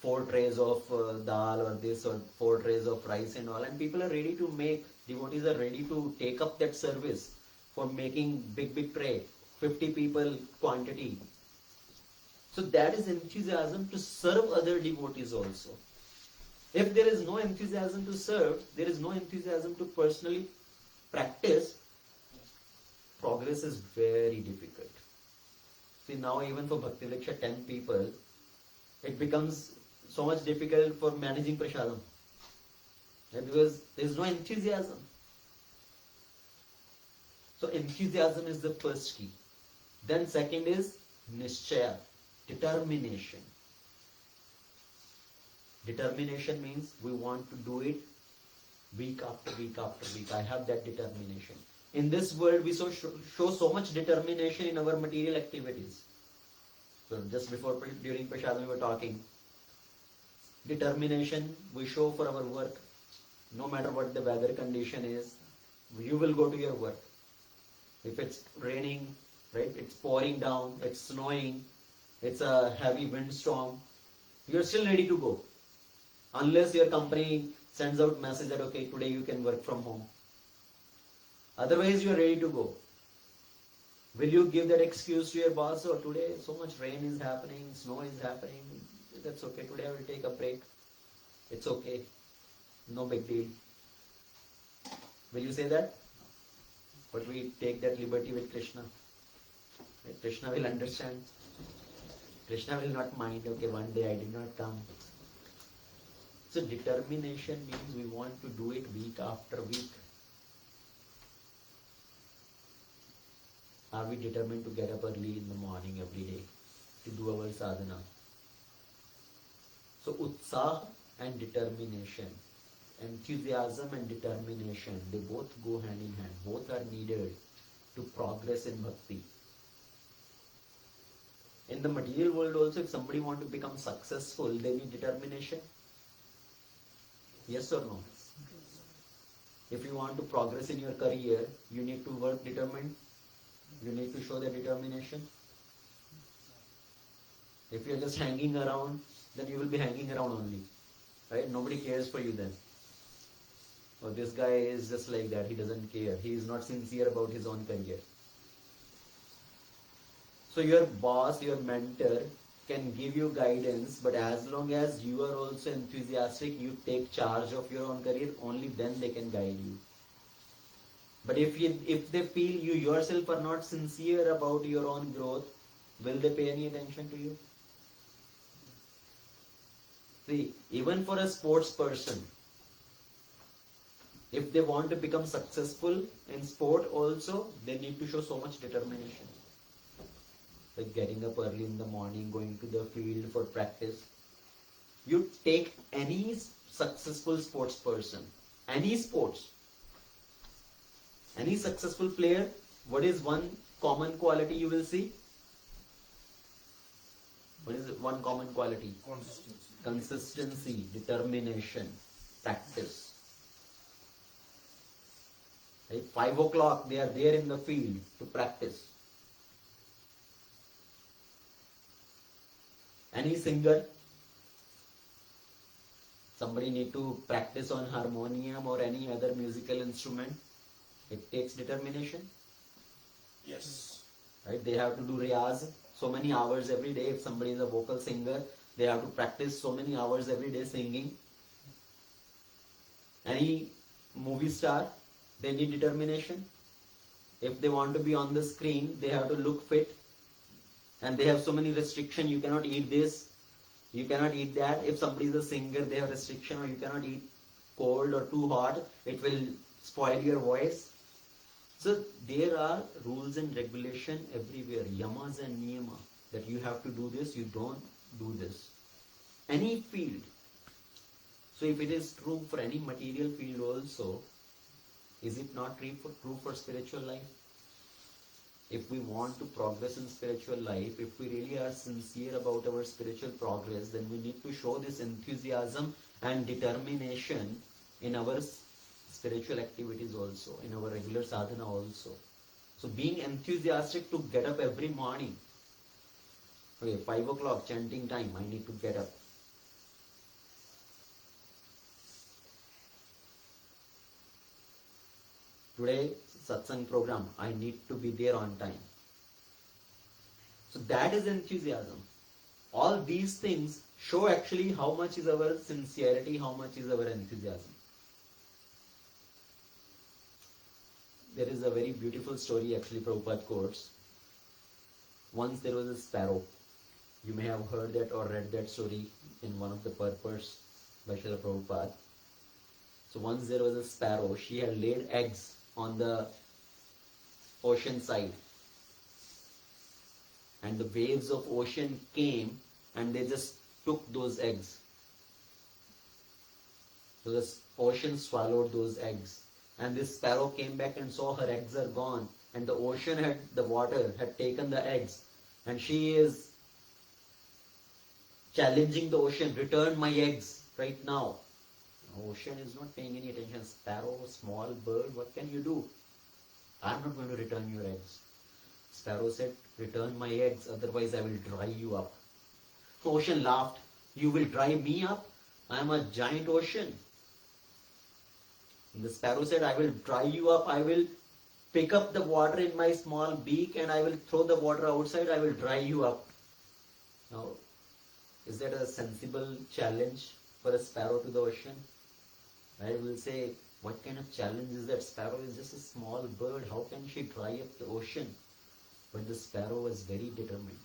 4 trays of dal or this, or 4 trays of rice and all. And people are ready to make, devotees are ready to take up that service for making big tray, 50 people quantity. So that is enthusiasm to serve other devotees also. If there is no enthusiasm to serve, there is no enthusiasm to personally practice, progress is very difficult. See, now even for Bhakti Vriksha 10 people, it becomes so much difficult for managing prasadam. Right? Because there is no enthusiasm. So enthusiasm is the first key. Then second is nishchaya, determination. Determination means we want to do it week after week after week. I have that determination. In this world, we show so much determination in our material activities. So just before, during Prasadam, we were talking. Determination we show for our work. No matter what the weather condition is, you will go to your work. If it's raining, right, it's pouring down, it's snowing, it's a heavy windstorm, you're still ready to go. Unless your company sends out message that, okay, today you can work from home. Otherwise, you're ready to go. Will you give that excuse to your boss? Oh, today so much rain is happening, snow is happening. That's okay, today I will take a break. It's okay. No big deal. Will you say that? But we take that liberty with Krishna. Right? Krishna will understand. Krishna will not mind, okay, one day I did not come. So determination means we want to do it week after week. Are we determined to get up early in the morning every day to do our sadhana? So utsah and determination, enthusiasm and determination, they both go hand in hand. Both are needed to progress in bhakti. In the material world also, if somebody wants to become successful, they need determination. Yes or no? If you want to progress in your career, you need to work determined. You need to show the determination. If you are just hanging around, then you will be hanging around only. Right? Nobody cares for you then. Oh, this guy is just like that. He doesn't care. He is not sincere about his own career. So your boss, your mentor can give you guidance, but as long as you are also enthusiastic, you take charge of your own career, only then they can guide you. But if they feel you yourself are not sincere about your own growth, will they pay any attention to you? See, even for a sports person, if they want to become successful in sport also, they need to show so much determination. Like getting up early in the morning, going to the field for practice. You take any successful sports person, any sports, any successful player, what is one common quality you will see? What is one common quality? Consistency, determination, practice. Right? 5 o'clock they are there in the field to practice. Any singer, somebody need to practice on harmonium or any other musical instrument, it takes determination. Yes. Right? They have to do riyaz so many hours every day. If somebody is a vocal singer, they have to practice so many hours every day singing. Any movie star, they need determination. If they want to be on the screen, they have to look fit. And they have so many restrictions. You cannot eat this, you cannot eat that. If somebody is a singer, they have restriction, or you cannot eat cold or too hot. It will spoil your voice. So there are rules and regulation everywhere, yamas and niyama, that you have to do this, you don't do this. Any field. So if it is true for any material field also, is it not true for spiritual life? If we want to progress in spiritual life, if we really are sincere about our spiritual progress, then we need to show this enthusiasm and determination in our spiritual activities also, in our regular sadhana also. So being enthusiastic to get up every morning. Okay, 5 o'clock chanting time, I need to get up. Today, satsang program, I need to be there on time. So that is enthusiasm. All these things show actually how much is our sincerity, how much is our enthusiasm. There is a very beautiful story actually Prabhupada quotes. Once there was a sparrow. You may have heard that or read that story in one of the purports by Srila Prabhupada. So once there was a sparrow, she had laid eggs on the ocean side. And the waves of ocean came and they just took those eggs. So the ocean swallowed those eggs. And this sparrow came back and saw her eggs are gone. And the ocean the water had taken the eggs. And she is challenging the ocean, return my eggs right now. The ocean is not paying any attention. Sparrow, small bird, what can you do? I'm not going to return your eggs. Sparrow said, return my eggs, otherwise I will dry you up. The ocean laughed, you will dry me up? I am a giant ocean. And the sparrow said, I will dry you up, I will pick up the water in my small beak and I will throw the water outside, I will dry you up. Now, is that a sensible challenge for a sparrow to the ocean? I will say, what kind of challenge is that? Sparrow is just a small bird, how can she dry up the ocean? But the sparrow was very determined.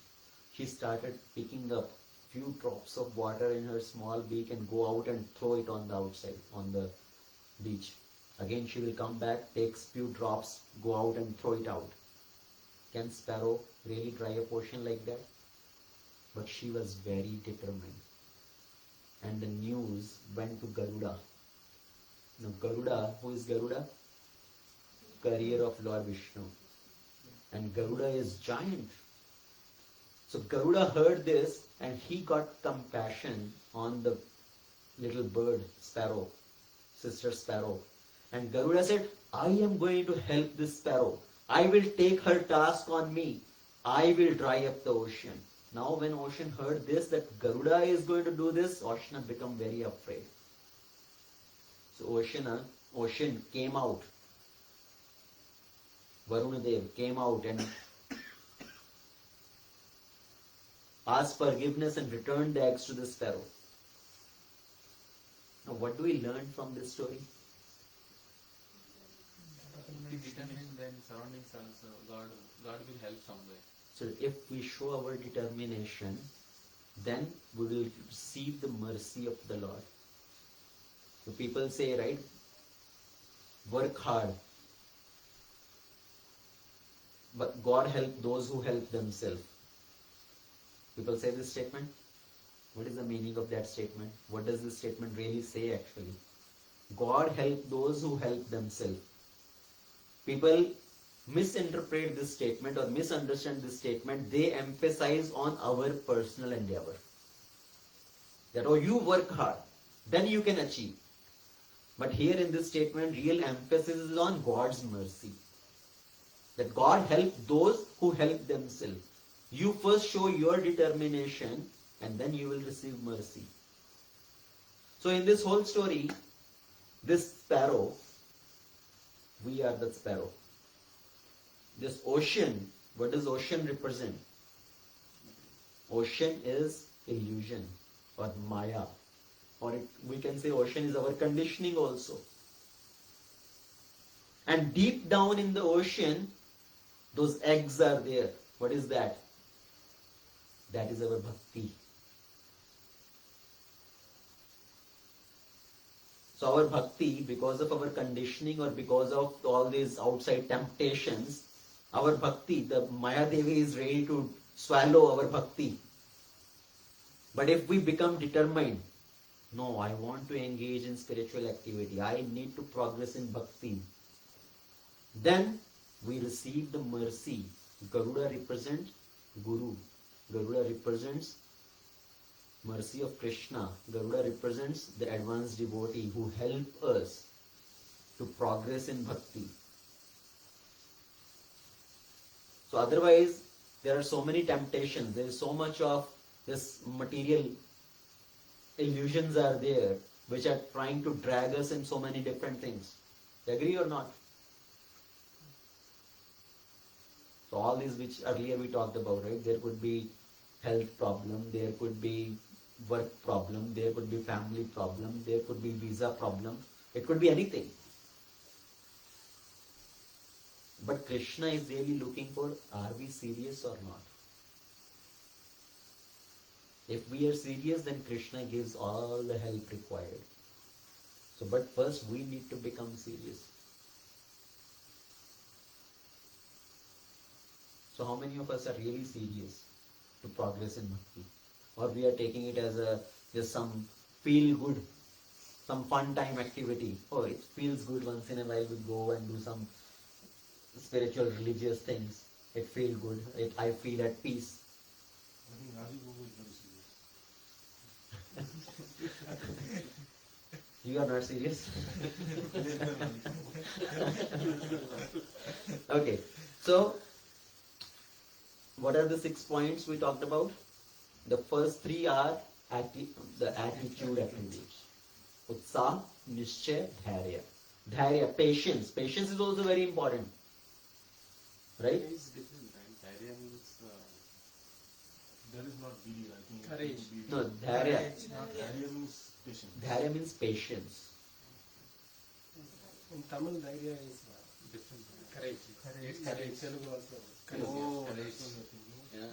She started picking up few drops of water in her small beak and go out and throw it on the outside, on the beach. Again she will come back, takes few drops, go out and throw it out. Can sparrow really dry up ocean like that? But she was very determined. And the news went to Garuda. Now Garuda, who is Garuda? Carrier of Lord Vishnu. And Garuda is giant. So Garuda heard this and he got compassion on the little bird, sparrow, sister sparrow. And Garuda said, I am going to help this sparrow. I will take her task on me. I will dry up the ocean. Now when ocean heard this, that Garuda is going to do this, ocean had become very afraid. So ocean came out. Varuna Dev came out and asked forgiveness and returned the eggs to the sparrow. Now, what do we learn from this story? If we determine, then surroundings also, God will help some way. So, if we show our determination, then we will receive the mercy of the Lord. So, people say, right, work hard, but God help those who help themselves. People say this statement. What is the meaning of that statement? What does this statement really say actually? God help those who help themselves. People misinterpret this statement or misunderstand this statement. They emphasize on our personal endeavor. That, oh, you work hard, then you can achieve. But here in this statement, real emphasis is on God's mercy. That God help those who help themselves. You first show your determination and then you will receive mercy. So in this whole story, this sparrow, we are the sparrow. This ocean, what does ocean represent? Ocean is illusion or maya. Or we can say ocean is our conditioning also. And deep down in the ocean, those eggs are there. What is that? That is our bhakti. So our bhakti, because of our conditioning or because of all these outside temptations, our bhakti, the Maya Devi is ready to swallow our bhakti. But if we become determined, no, I want to engage in spiritual activity, I need to progress in bhakti, then we receive the mercy. Garuda represents Guru. Garuda represents mercy of Krishna. Garuda represents the advanced devotee who help us to progress in bhakti. So otherwise, there are so many temptations. There is so much of this material illusions are there which are trying to drag us in so many different things. Agree or not? So all these which earlier we talked about, right? There could be health problem, there could be work problem, there could be family problem, there could be visa problem, it could be anything. But Krishna is really looking for, are we serious or not? If we are serious, then Krishna gives all the help required. So, but first we need to become serious. So how many of us are really serious to progress in bhakti? Or we are taking it as just some feel good, some fun time activity. Oh, it feels good once in a while we go and do some spiritual religious things. It feels good. I feel at peace. I think Rajiv Babu is very serious. You are not serious? Okay, so what are the 6 points we talked about? The first 3 are the attitude attributes. Utsah, Nishchay, Dharya. Dharya, patience. Patience is also very important. Right? It's different, right? Dharya means That is not belief, I think. Courage. No, Dharya. Dharya means patience. Dharya means patience. In Tamil, Dhairya is different. courage. It's In courage. Telugu also. Oh, Courage. Yeah.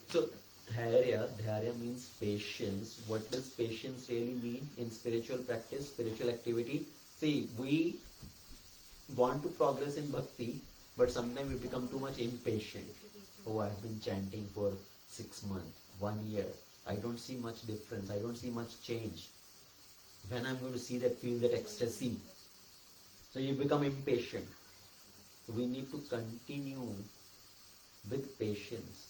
So, Dharya means patience. What does patience really mean in spiritual practice, spiritual activity? See, we want to progress in bhakti, but sometimes we become too much impatient. Oh, I've been chanting for 6 months, 1 year. I don't see much difference. I don't see much change. When I'm going to see that, feel that ecstasy? So you become impatient. We need to continue with patience.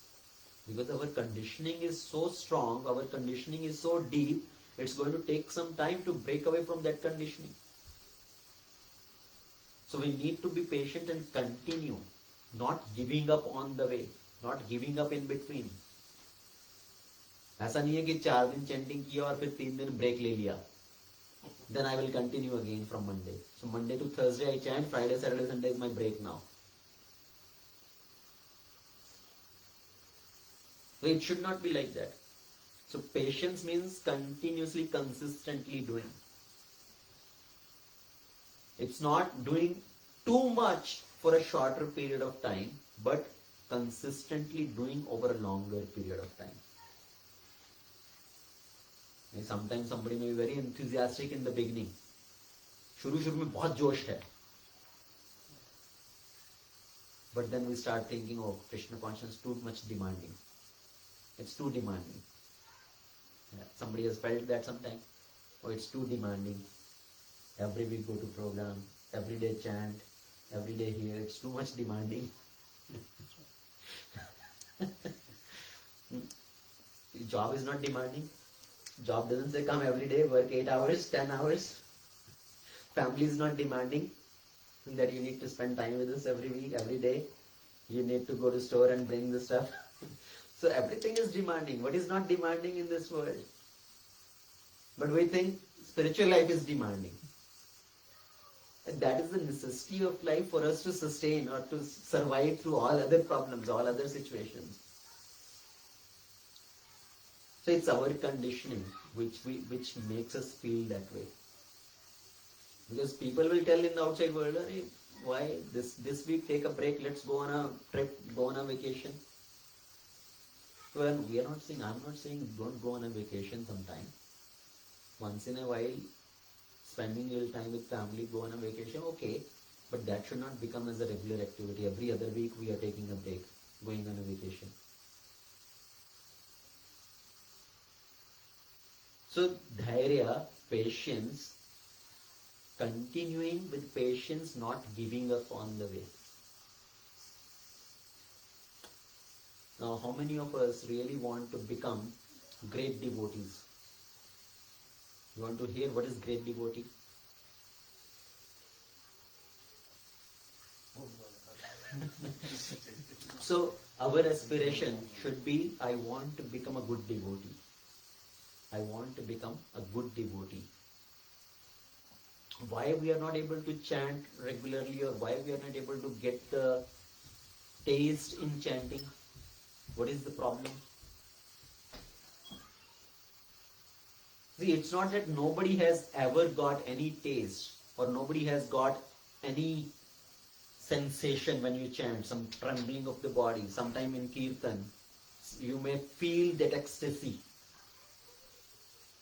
Because our conditioning is so strong, our conditioning is so deep, it's going to take some time to break away from that conditioning. So we need to be patient and continue, not giving up on the way, not giving up in between. ऐसा नहीं है कि 4 दिन chanting किया और फिर 3 दिन break ले लिया. Then I will continue again from Monday. So Monday to Thursday I chant, Friday, Saturday, Sunday is my break now. So it should not be like that. So patience means continuously, consistently doing. It's not doing too much for a shorter period of time, but consistently doing over a longer period of time. And sometimes somebody may be very enthusiastic in the beginning. शुरू में बहुत जोश है. But then we start thinking, oh, Krishna consciousness too much demanding. It's too demanding. Yeah. Somebody has felt that sometime. Oh, it's too demanding. Every week go to program, every day chant, every day here. It's too much demanding. Job is not demanding. Job doesn't say come every day, work 8 hours, 10 hours. Family is not demanding that you need to spend time with us every week, every day. You need to go to store and bring the stuff. So everything is demanding. What is not demanding in this world? But we think spiritual life is demanding. And that is the necessity of life for us to sustain or to survive through all other problems, all other situations. So it's our conditioning which makes us feel that way. Because people will tell in the outside world, hey, why this week take a break, let's go on a trip, go on a vacation. Well, we are not saying, I'm not saying don't go on a vacation sometime. Once in a while, spending a little time with family, go on a vacation, okay. But that should not become as a regular activity. Every other week we are taking a break, going on a vacation. So, dhairya, patience, continuing with patience, not giving up on the way. Now, how many of us really want to become great devotees? You want to hear what is great devotee? So, our aspiration should be, I want to become a good devotee. I want to become a good devotee. Why we are not able to chant regularly, or why we are not able to get the taste in chanting? What is the problem? See, it's not that nobody has ever got any taste or nobody has got any sensation when you chant, some trembling of the body. Sometime in kirtan, you may feel that ecstasy.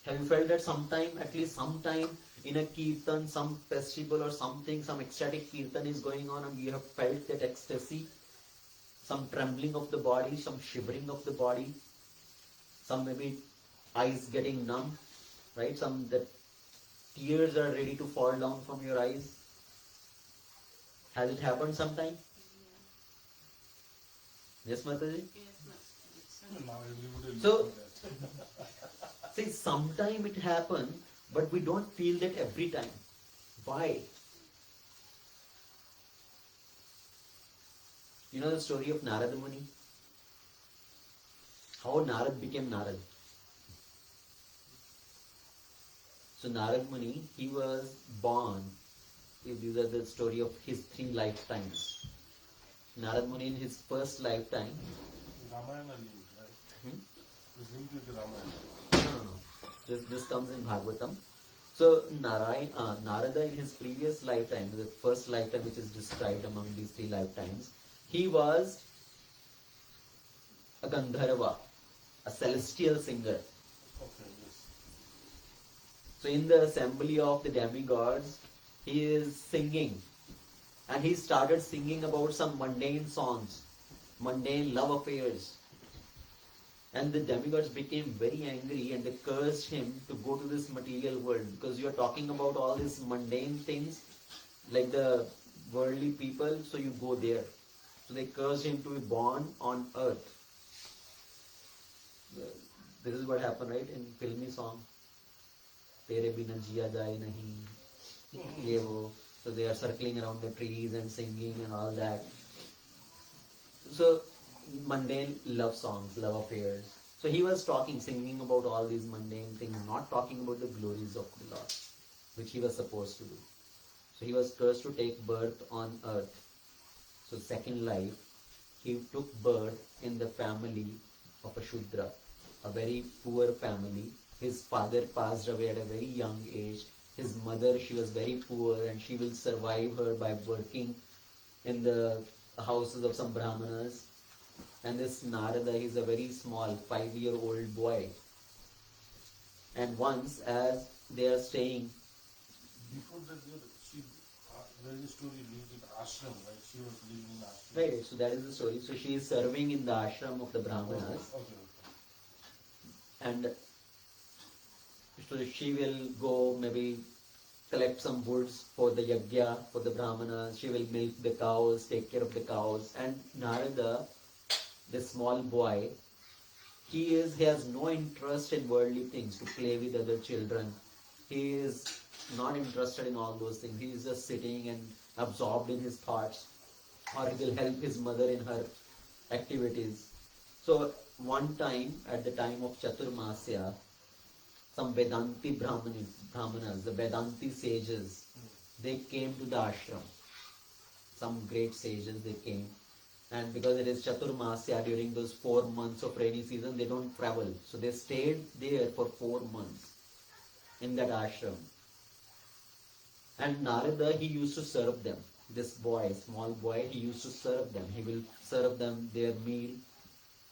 Have you felt that sometime, at least sometime in a kirtan, some festival or something, some ecstatic kirtan is going on and you have felt that ecstasy? Some trembling of the body, some shivering of the body, some maybe eyes getting numb, right? Some that tears are ready to fall down from your eyes. Has it happened sometime? Yes, Mataji? Now everybody will So, do that. see, sometime it happens, but we don't feel that every time. Why? You know the story of Narada Muni? How Narad became Narad. So Narad Muni, he was born. These are the story of his 3 lifetimes. Narad Muni in his first lifetime. Ramayana linked, right? It's linked with the Ramayana. No. This comes in Bhagavatam. So Narada in his previous lifetime, the first lifetime which is described among these 3 lifetimes, he was a Gandharva, a celestial singer. Okay, yes. So in the assembly of the demigods, he is singing. And he started singing about some mundane songs, mundane love affairs. And the demigods became very angry and they cursed him to go to this material world, because you are talking about all these mundane things like the worldly people, so you go there. So they cursed him to be born on earth. This is what happened, right, in filmy song. Tere bina jiya jaye nahi. Ye wo. So they are circling around the trees and singing and all that. So mundane love songs, love affairs. So he was singing about all these mundane things, not talking about the glories of the Lord, which he was supposed to do. So he was cursed to take birth on earth. So second life, he took birth in the family of a Shudra, a very poor family. His father passed away at a very young age. His mother, she was very poor, and she will survive her by working in the houses of some brahmanas. And this Narada, he's a very small 5-year-old boy. And once, as they are staying, Before that, there is a story linked in ashram, right? She was living in ashram. right, so that is the story. So she is serving in the ashram of the brahmanas, Okay. and so she will go maybe collect some woods for the yajna, for the brahmanas. She will milk the cows, take care of the cows. And Narada, this small boy, he has no interest in worldly things, to play with other children. He is not interested in all those things. He is just sitting and absorbed in his thoughts, or he will help his mother in her activities. So one time, at the time of Chaturmasya, some Vedanti Brahmanas, the Vedanti sages, they came to the ashram. Some great sages, they came. And because it is Chaturmasya, during those 4 months of rainy season, they don't travel. So they stayed there for 4 months in that ashram. And Narada, he used to serve them. This boy, small boy, he used to serve them. He will serve them their meal.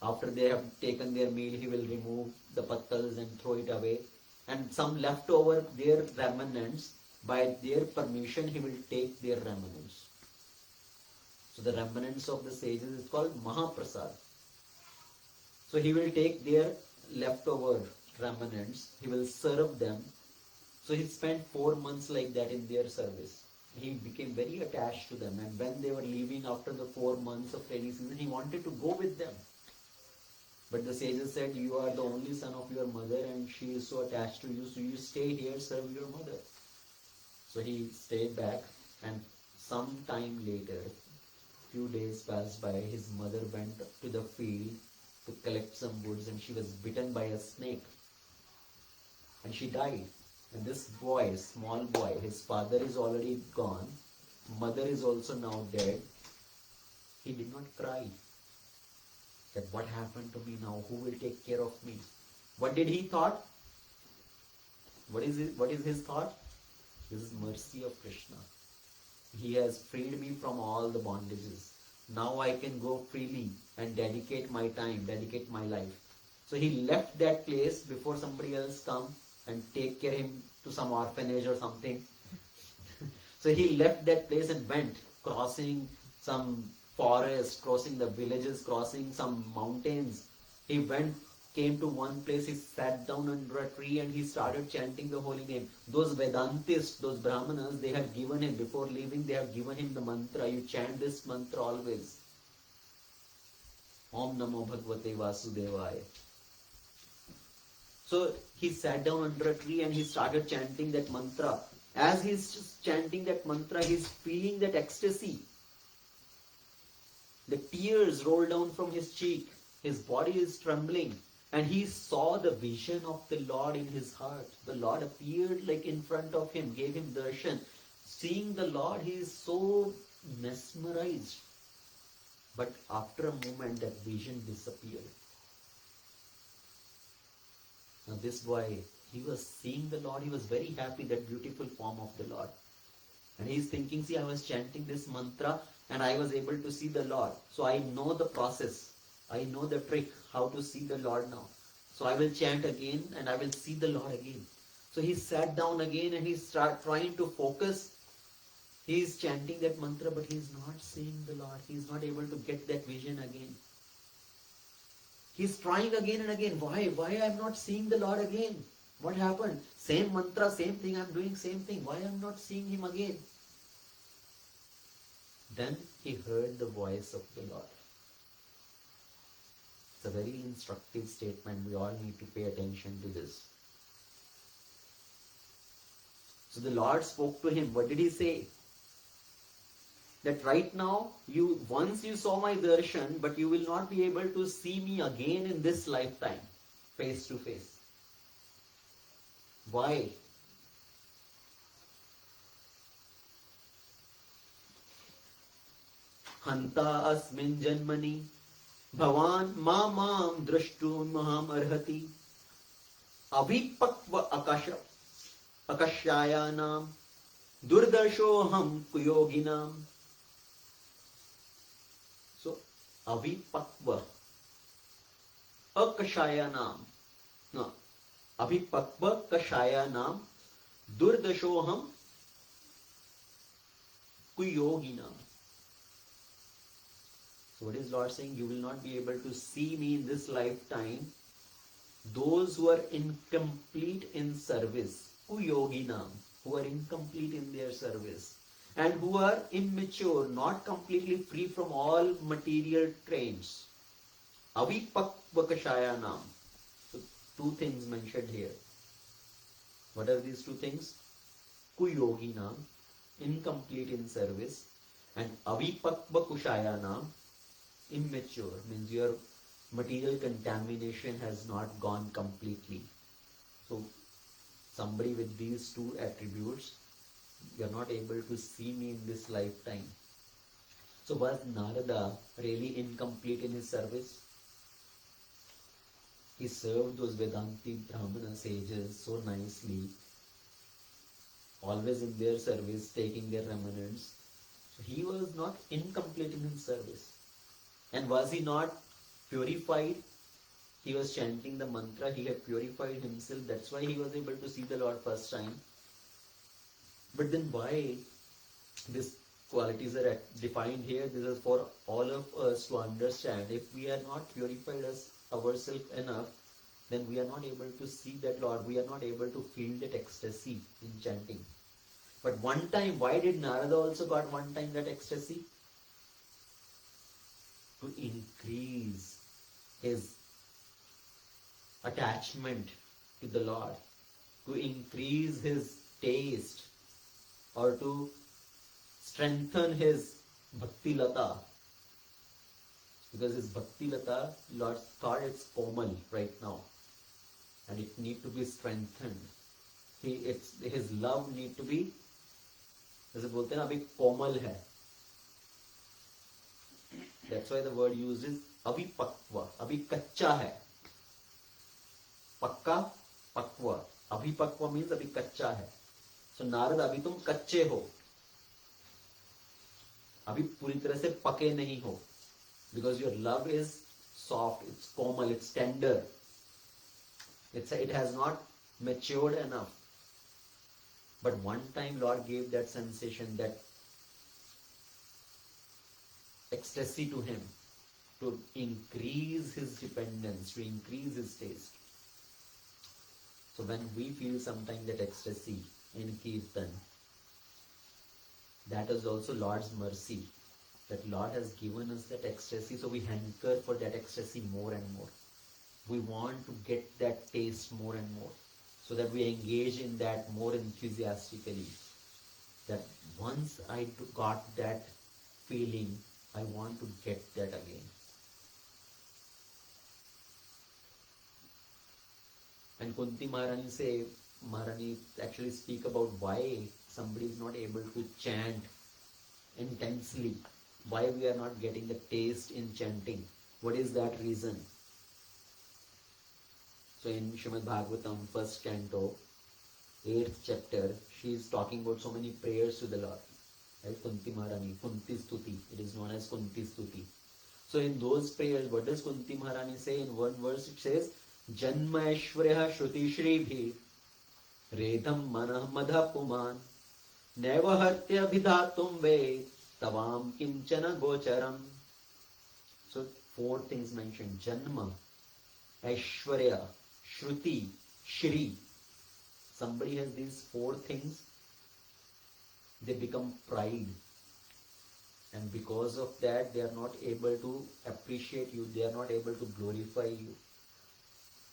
After they have taken their meal, he will remove the pattals and throw it away. And some leftover, their remnants, by their permission, he will take their remnants. So the remnants of the sages is called Mahaprasad. So he will take their leftover remnants, he will serve them. So he spent 4 months like that in their service. He became very attached to them, and when they were leaving after the 4 months of rainy season, he wanted to go with them. But the sages said, you are the only son of your mother and she is so attached to you, so you stay here, serve your mother. So he stayed back, and some time later, few days passed by, his mother went to the field to collect some woods, and she was bitten by a snake. And she died. And this boy, small boy, his father is already gone, mother is also now dead. He did not cry. That what happened to me now? Who will take care of me? What did he thought? What is his thought? This is mercy of Krishna. He has freed me from all the bondages. Now I can go freely and dedicate my time, dedicate my life. So he left that place before somebody else come and take care of him to some orphanage or something. So he left that place and went, crossing some forest, crossing the villages, crossing some mountains. He went, came to one place, he sat down under a tree and he started chanting the holy name. Those Vedantists, those Brahmanas, they had given him, before leaving, they have given him the mantra. You chant this mantra always. Om Namo Bhagavate Vasudevaya. So he sat down under a tree and he started chanting that mantra. As he's just chanting that mantra, he's feeling that ecstasy. The tears roll down from his cheek. His body is trembling. And he saw the vision of the Lord in his heart. The Lord appeared like in front of him, gave him darshan. Seeing the Lord, he is so mesmerized. But after a moment, that vision disappeared. Now this boy, he was seeing the Lord. He was very happy, that beautiful form of the Lord. And he's thinking, see, I was chanting this mantra and I was able to see the Lord. So I know the process. I know the trick, how to see the Lord now. So I will chant again and I will see the Lord again. So he sat down again and he started trying to focus. He is chanting that mantra, but he is not seeing the Lord. He is not able to get that vision again. He is trying again and again. Why I am not seeing the Lord again? What happened? Same mantra, same thing, I am doing same thing. Why I am not seeing him again? Then he heard the voice of the Lord. It's a very instructive statement. We all need to pay attention to this. So the Lord spoke to him. What did he say? That right now, once you saw my darshan, but you will not be able to see me again in this lifetime, face to face. Why? Hanta asmin janmani Bhavan mamam drashtum maham arhati avipakva akashayanam durdashoham kuyoginam. So, avipakva akashayanam. No, avipakva kashayanam durdashoham kuyoginam. So what is Lord saying? You will not be able to see me in this lifetime. Those who are incomplete in service, kuyoginam, who are incomplete in their service, and who are immature, not completely free from all material trains. Avipakvakashayanam. So two things mentioned here. What are these two things? Kuyoginam, incomplete in service, and avipakvakushayanam, immature, means your material contamination has not gone completely. So somebody with these two attributes, you are not able to see me in this lifetime. So was Narada really incomplete in his service? He served those Vedanti Brahmana sages so nicely, always in their service, taking their remnants. So he was not incomplete in his service. And was he not purified? He was chanting the mantra, he had purified himself, that's why he was able to see the Lord first time. But then why these qualities are defined here? This is for all of us to understand. If we are not purified ourselves enough, then we are not able to see that Lord, we are not able to feel that ecstasy in chanting. But one time, why did Narada also got one time that ecstasy? To increase his attachment to the Lord, to increase his taste, or to strengthen his bhakti lata. Because his bhakti lata, Lord thought it's komal right now, and it need to be strengthened. His love need to be, जैसे बोलते हैं ना, अभी कोमल है. That's why the word used is avipakva. अभी कच्चा है. पक्का, पक्वा. अभिपक्वा means अभी कच्चा है. So नारद, अभी तुम कच्चे हो. अभी पूरी तरह से पके नहीं हो. Because your love is soft, it's komal, it's tender. It has not matured enough. But one time Lord gave that sensation, that ecstasy to him, to increase his dependence, to increase his taste. So when we feel sometimes that ecstasy in Kirtan, that is also Lord's mercy, that Lord has given us that ecstasy, so we hanker for that ecstasy more and more. We want to get that taste more and more, so that we engage in that more enthusiastically. That once I got that feeling, I want to get that again. And Kunti Maharani actually speak about why somebody is not able to chant intensely, why we are not getting the taste in chanting. What is that reason? So in Srimad Bhagavatam, 1st canto, 8th chapter, she is talking about so many prayers to the Lord. Right? Kunti Maharani, Kunti Stuti. It is known as Kunti Stuti. So in those prayers, what does Kunti Maharani say? In one verse it says, Janma Aishwarya Shruti Shribhi Redham Manah Madha Puman Neva Hartya Vidhatum Ve Tavam Kinchana Gocharam. So 4 things mentioned. Janma, Aishwarya, Shruti, Shri. Somebody has these 4 things, they become pride. And because of that, they are not able to appreciate you, they are not able to glorify you.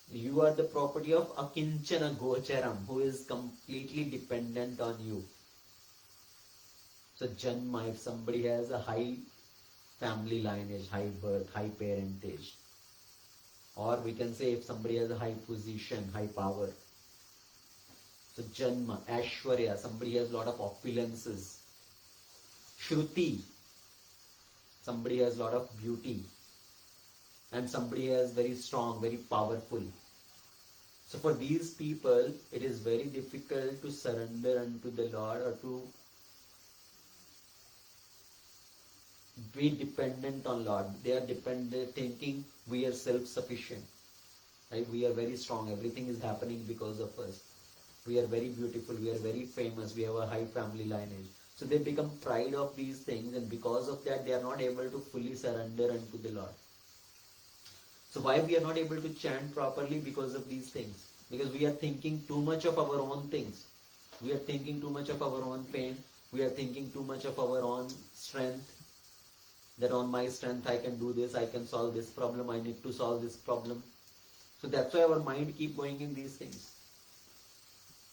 You are the property of Akinchana Gocharam, who is completely dependent on you. So Janma, if somebody has a high family lineage, high birth, high parentage, or we can say if somebody has a high position, high power. So Janma, Aishwarya, somebody has a lot of opulences. Shruti, somebody has a lot of beauty. and somebody is very strong, very powerful. So for these people, it is very difficult to surrender unto the Lord or to be dependent on Lord. They are dependent, thinking we are self-sufficient. Right? We are very strong. Everything is happening because of us. We are very beautiful. We are very famous. We have a high family lineage. So they become pride of these things, and because of that, they are not able to fully surrender unto the Lord. So why we are not able to chant properly? Because of these things. Because we are thinking too much of our own things. We are thinking too much of our own pain. We are thinking too much of our own strength. That on my strength I can do this, I can solve this problem, I need to solve this problem. So that's why our mind keep going in these things.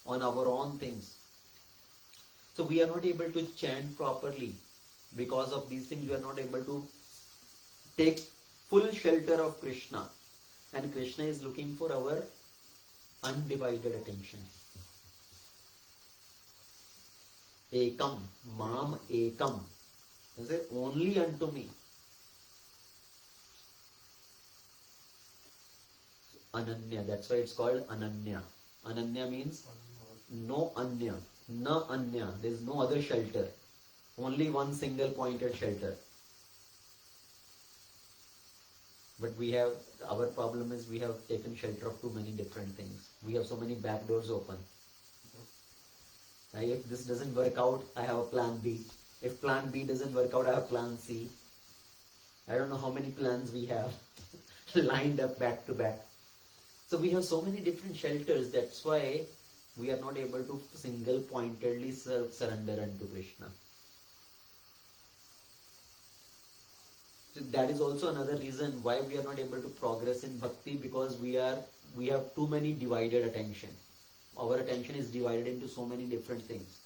On our own things. So we are not able to chant properly. Because of these things we are not able to take full shelter of Krishna. And Krishna is looking for our undivided attention. Ekam, mam ekam. He said, only unto me. Ananya, that's why it's called Ananya. Ananya means no anya, na anya. There is no other shelter. Only one single pointed shelter. But we have, our problem is we have taken shelter of too many different things. We have so many back doors open. If this doesn't work out, I have a plan B. If plan B doesn't work out, I have plan C. I don't know how many plans we have lined up back to back. So we have so many different shelters. That's why we are not able to single pointedly surrender unto Krishna. So that is also another reason why we are not able to progress in bhakti, because we have too many divided attention. Our attention is divided into so many different things.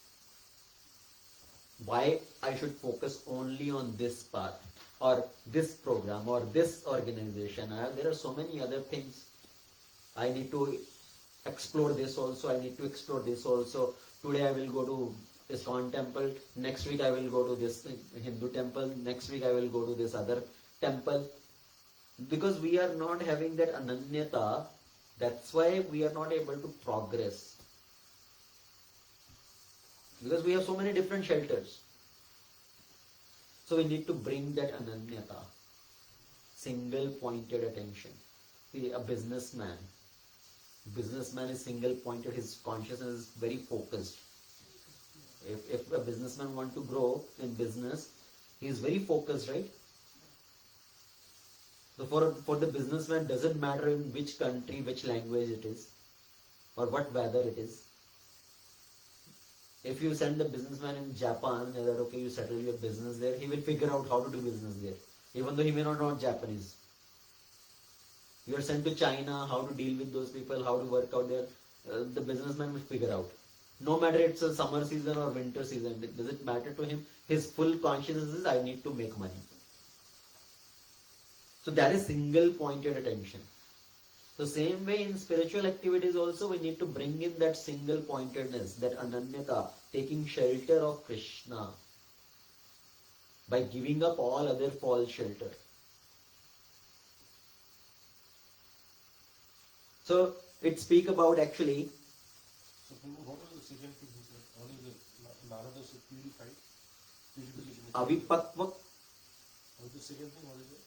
Why I should focus only on this path or this program or this organization? There are so many other things. I need to explore this also. I need to explore this also. Today I will go to ISKCON temple. Next week I will go to this Hindu temple. Next week I will go to this other temple. Because we are not having that ananyata, that's why we are not able to progress. Because we have so many different shelters. So we need to bring that ananyata, single pointed attention. See, a businessman is single pointed, his consciousness is very focused. If a businessman wants to grow in business, he is very focused, right? So for the businessman, doesn't matter in which country, which language it is, or what weather it is. If you send the businessman in Japan, that okay, you settle your business there, he will figure out how to do business there, even though he may not know Japanese. You are sent to China, how to deal with those people, how to work out there, the businessman will figure out. No matter it's a summer season or winter season, does it matter to him? His full consciousness is, I need to make money. So that is single pointed attention. The same way in spiritual activities also, we need to bring in that single pointedness, that ananyata, taking shelter of Krishna by giving up all other false shelter. So it speak about actually. So what was the second thing he said? One is the Narada is purified. Avipakva. What is the second thing? What is it?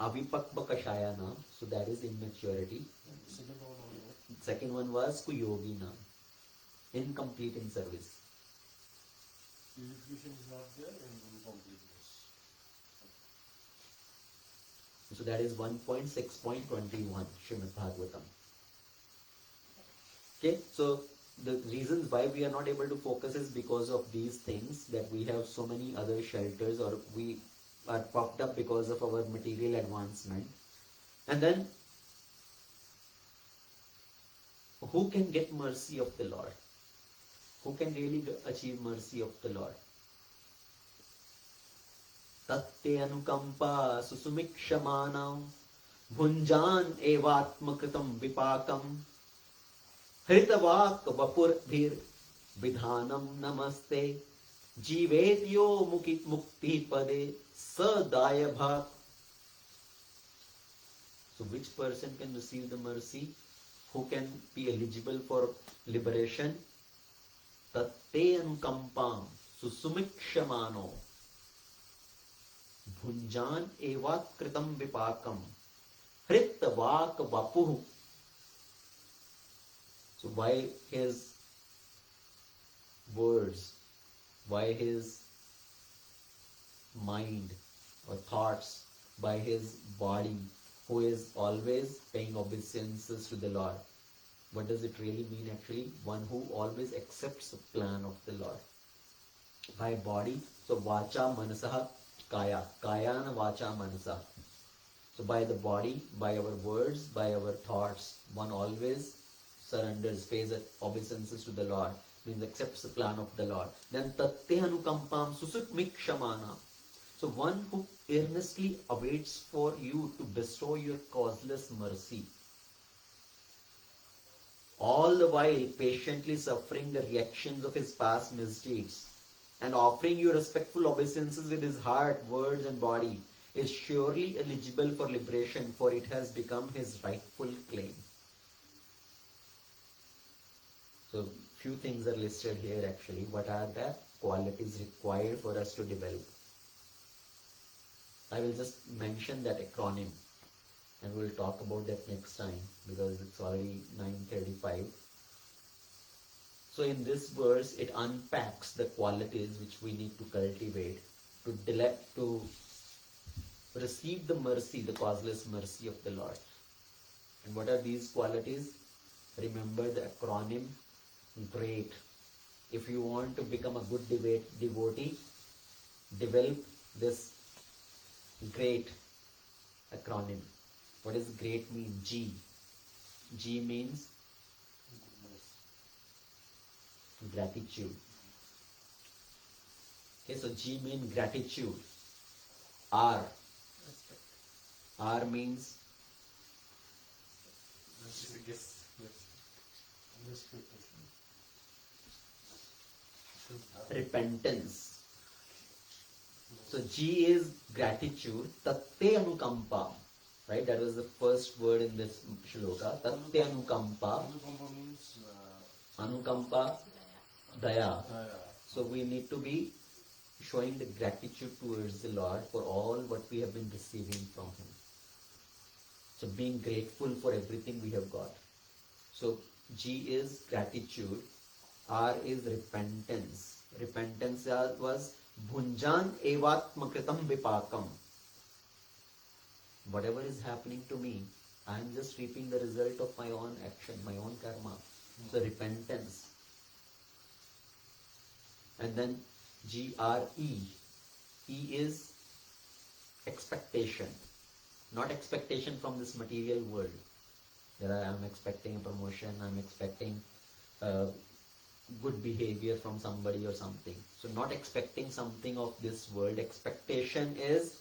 Avipakva kashayana. So that is immaturity. And the second one was what? Second one was kuyogina, incomplete in service. Purification is not there and incompleteness. So that is 1.6.21 Srimad Bhagavatam. Okay, so the reasons why we are not able to focus is because of these things, that we have so many other shelters, or we are puffed up because of our material advancement. And then, who can get mercy of the Lord? Who can really achieve mercy of the Lord? Tatte anukampa susumikshamanam bhunjan evatmakritam vipakam hritavak vapurvir vidhanam namaste jivetyo mukti pade sadaya bhak. So which person can receive the mercy? Who can be eligible for liberation? Tatte anukampam susumikshamano bhunjan evat kritam vipakam hrit vak vapuh. So why his words, by his mind or thoughts, by his body, who is always paying obeisances to the Lord. What does it really mean actually? One who always accepts the plan of the Lord. By body, so vacha manasaha kaya, kayana vacha manasa. So by the body, by our words, by our thoughts, one always surrenders, pays obeisances to the Lord, means accepts the plan of the Lord. Then tatte anukampam susutmikshamana. So one who earnestly awaits for you to bestow your causeless mercy, all the while patiently suffering the reactions of his past misdeeds and offering you respectful obeisances with his heart, words and body, is surely eligible for liberation, for it has become his rightful claim. So few things are listed here actually. What are the qualities required for us to develop? I will just mention that acronym and we'll talk about that next time because it's already 9:35. So in this verse it unpacks the qualities which we need to cultivate to receive the mercy, the causeless mercy of the Lord. And what are these qualities? Remember the acronym GREAT. If you want to become a good devotee, develop this GREAT acronym. What does GREAT mean? G. G means gratitude. Okay, so G means gratitude. R. R means repentance. So G is gratitude. Tatte anukampa. Right? That was the first word in this shloka. Tatte anukampa. Anupama means Anukampa. Daya. daya. So we need to be showing the gratitude towards the Lord for all what we have been receiving from Him. So being grateful for everything we have got. So G is gratitude. R is repentance. Repentance was bhunjan evatmakritam vipakam. Whatever is happening to me, I am just reaping the result of my own action, my own karma. So repentance. And then GRE. E is expectation. Not expectation from this material world. That I am expecting a promotion, I am expecting good behavior from somebody or something. So not expecting something of this world. Expectation is,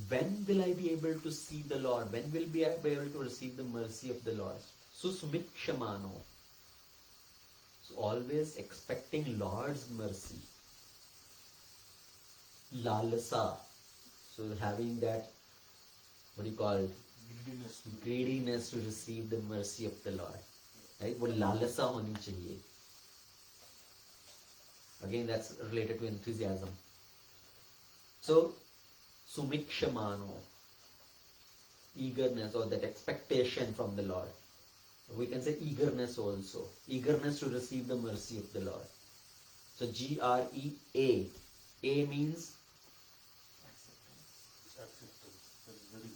when will I be able to see the Lord? When will I be able to receive the mercy of the Lord? Susmikshamano. So always expecting Lord's mercy. Lalasa. So having that, what do you call it? Greediness to receive the mercy of the Lord. Right? वो लालसा होनी चाहिए. Again, that's related to enthusiasm. So, sumikshamano, eagerness or that expectation from the Lord. We can say eagerness also. Eagerness to receive the mercy of the Lord. So, GREA. A means Acceptance. That is very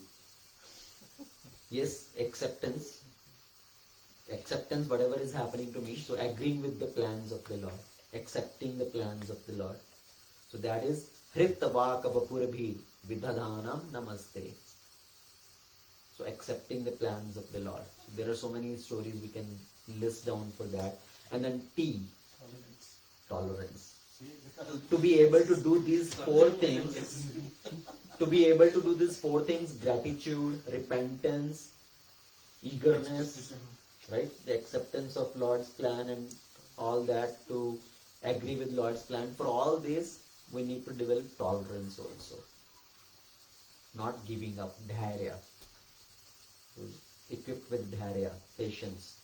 good. yes, acceptance. Acceptance, whatever is happening to me. So agreeing with the plans of the Lord. Accepting the plans of the Lord. So that is Hrittavakavapurabhi Vidhadhanam Namaste. So accepting the plans of the Lord. So there are so many stories we can list down for that. And then T, tolerance. See, To be able to do these four things, gratitude, repentance, eagerness, right? The acceptance of Lord's plan and all that, to agree with Lord's plan. For all this, we need to develop tolerance also. Not giving up, dhairya. who's equipped with dharya, patience.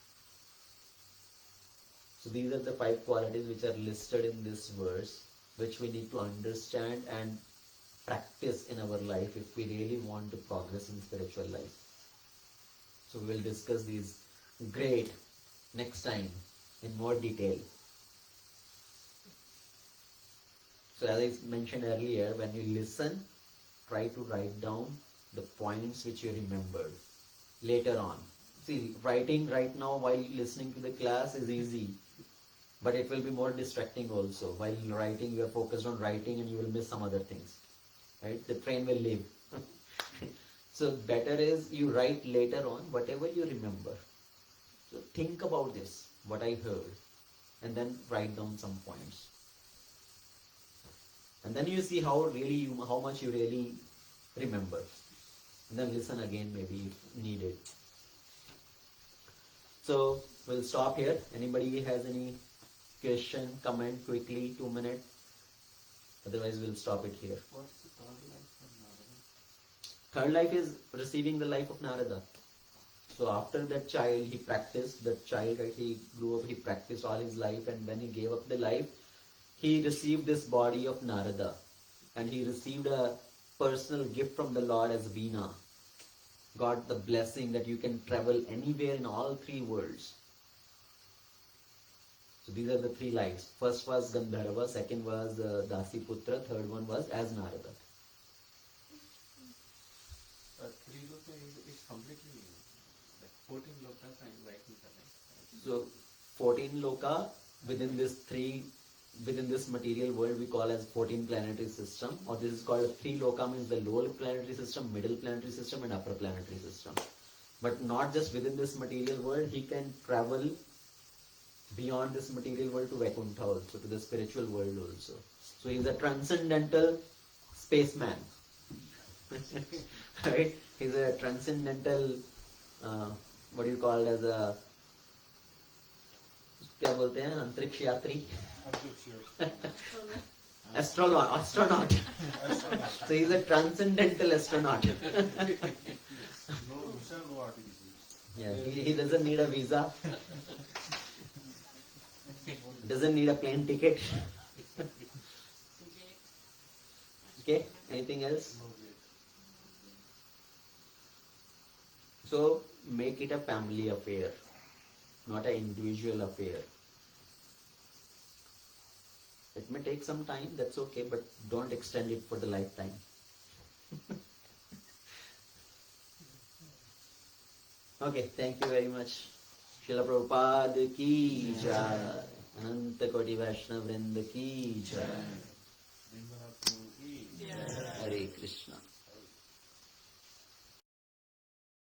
So these are the 5 qualities which are listed in this verse, which we need to understand and practice in our life if we really want to progress in spiritual life. So we will discuss these great next time in more detail. So as I mentioned earlier, when you listen, try to write down the points which you remembered later on. See, writing right now while listening to the class is easy, but it will be more distracting also. While writing, you are focused on writing and you will miss some other things. Right? The train will leave. So better is you write later on whatever you remember. So think about this, what I heard, and then write down some points. And then you see how much you really remember. And then listen again maybe if needed. So we'll stop here. Anybody has any question, comment quickly, 2 minutes? Otherwise we'll stop it here. What's the third life from Narada? Third life is receiving the life of Narada. So after that child, he practiced, that child, right, he grew up, he practiced all his life, and when he gave up the life, he received this body of Narada. And he received a personal gift from the Lord as Veena. Got the blessing that you can travel anywhere in all 3 worlds. So these are the 3 lives. First was Gandharva, second was Dasiputra, third one was as Narada. 3 loka is completely like 14 lokas and Vaikuntha, right? So 14 loka within this material world we call as 14 planetary system, or this is called 3 loka, means the lower planetary system, middle planetary system and upper planetary system. But not just within this material world, he can travel beyond this material world to Vaikuntha also, to the spiritual world also. So he is a transcendental spaceman. Right? He's a transcendental, what do you call it, as a, क्या बोलते हैं, अंतरिक्ष यात्री, astronaut. So he's a transcendental astronaut. No visa, no artificial. Yeah, he doesn't need a visa, doesn't need a plane ticket. Okay, anything else? No way. So make it a family affair, not an individual affair. It may take some time, that's okay, but don't extend it for the lifetime. Okay, thank you very much. Srila Prabhupada ki jai. Ananta Koti Vaishnava Vrinda ki jai. Vrindanath ki Hare Krishna.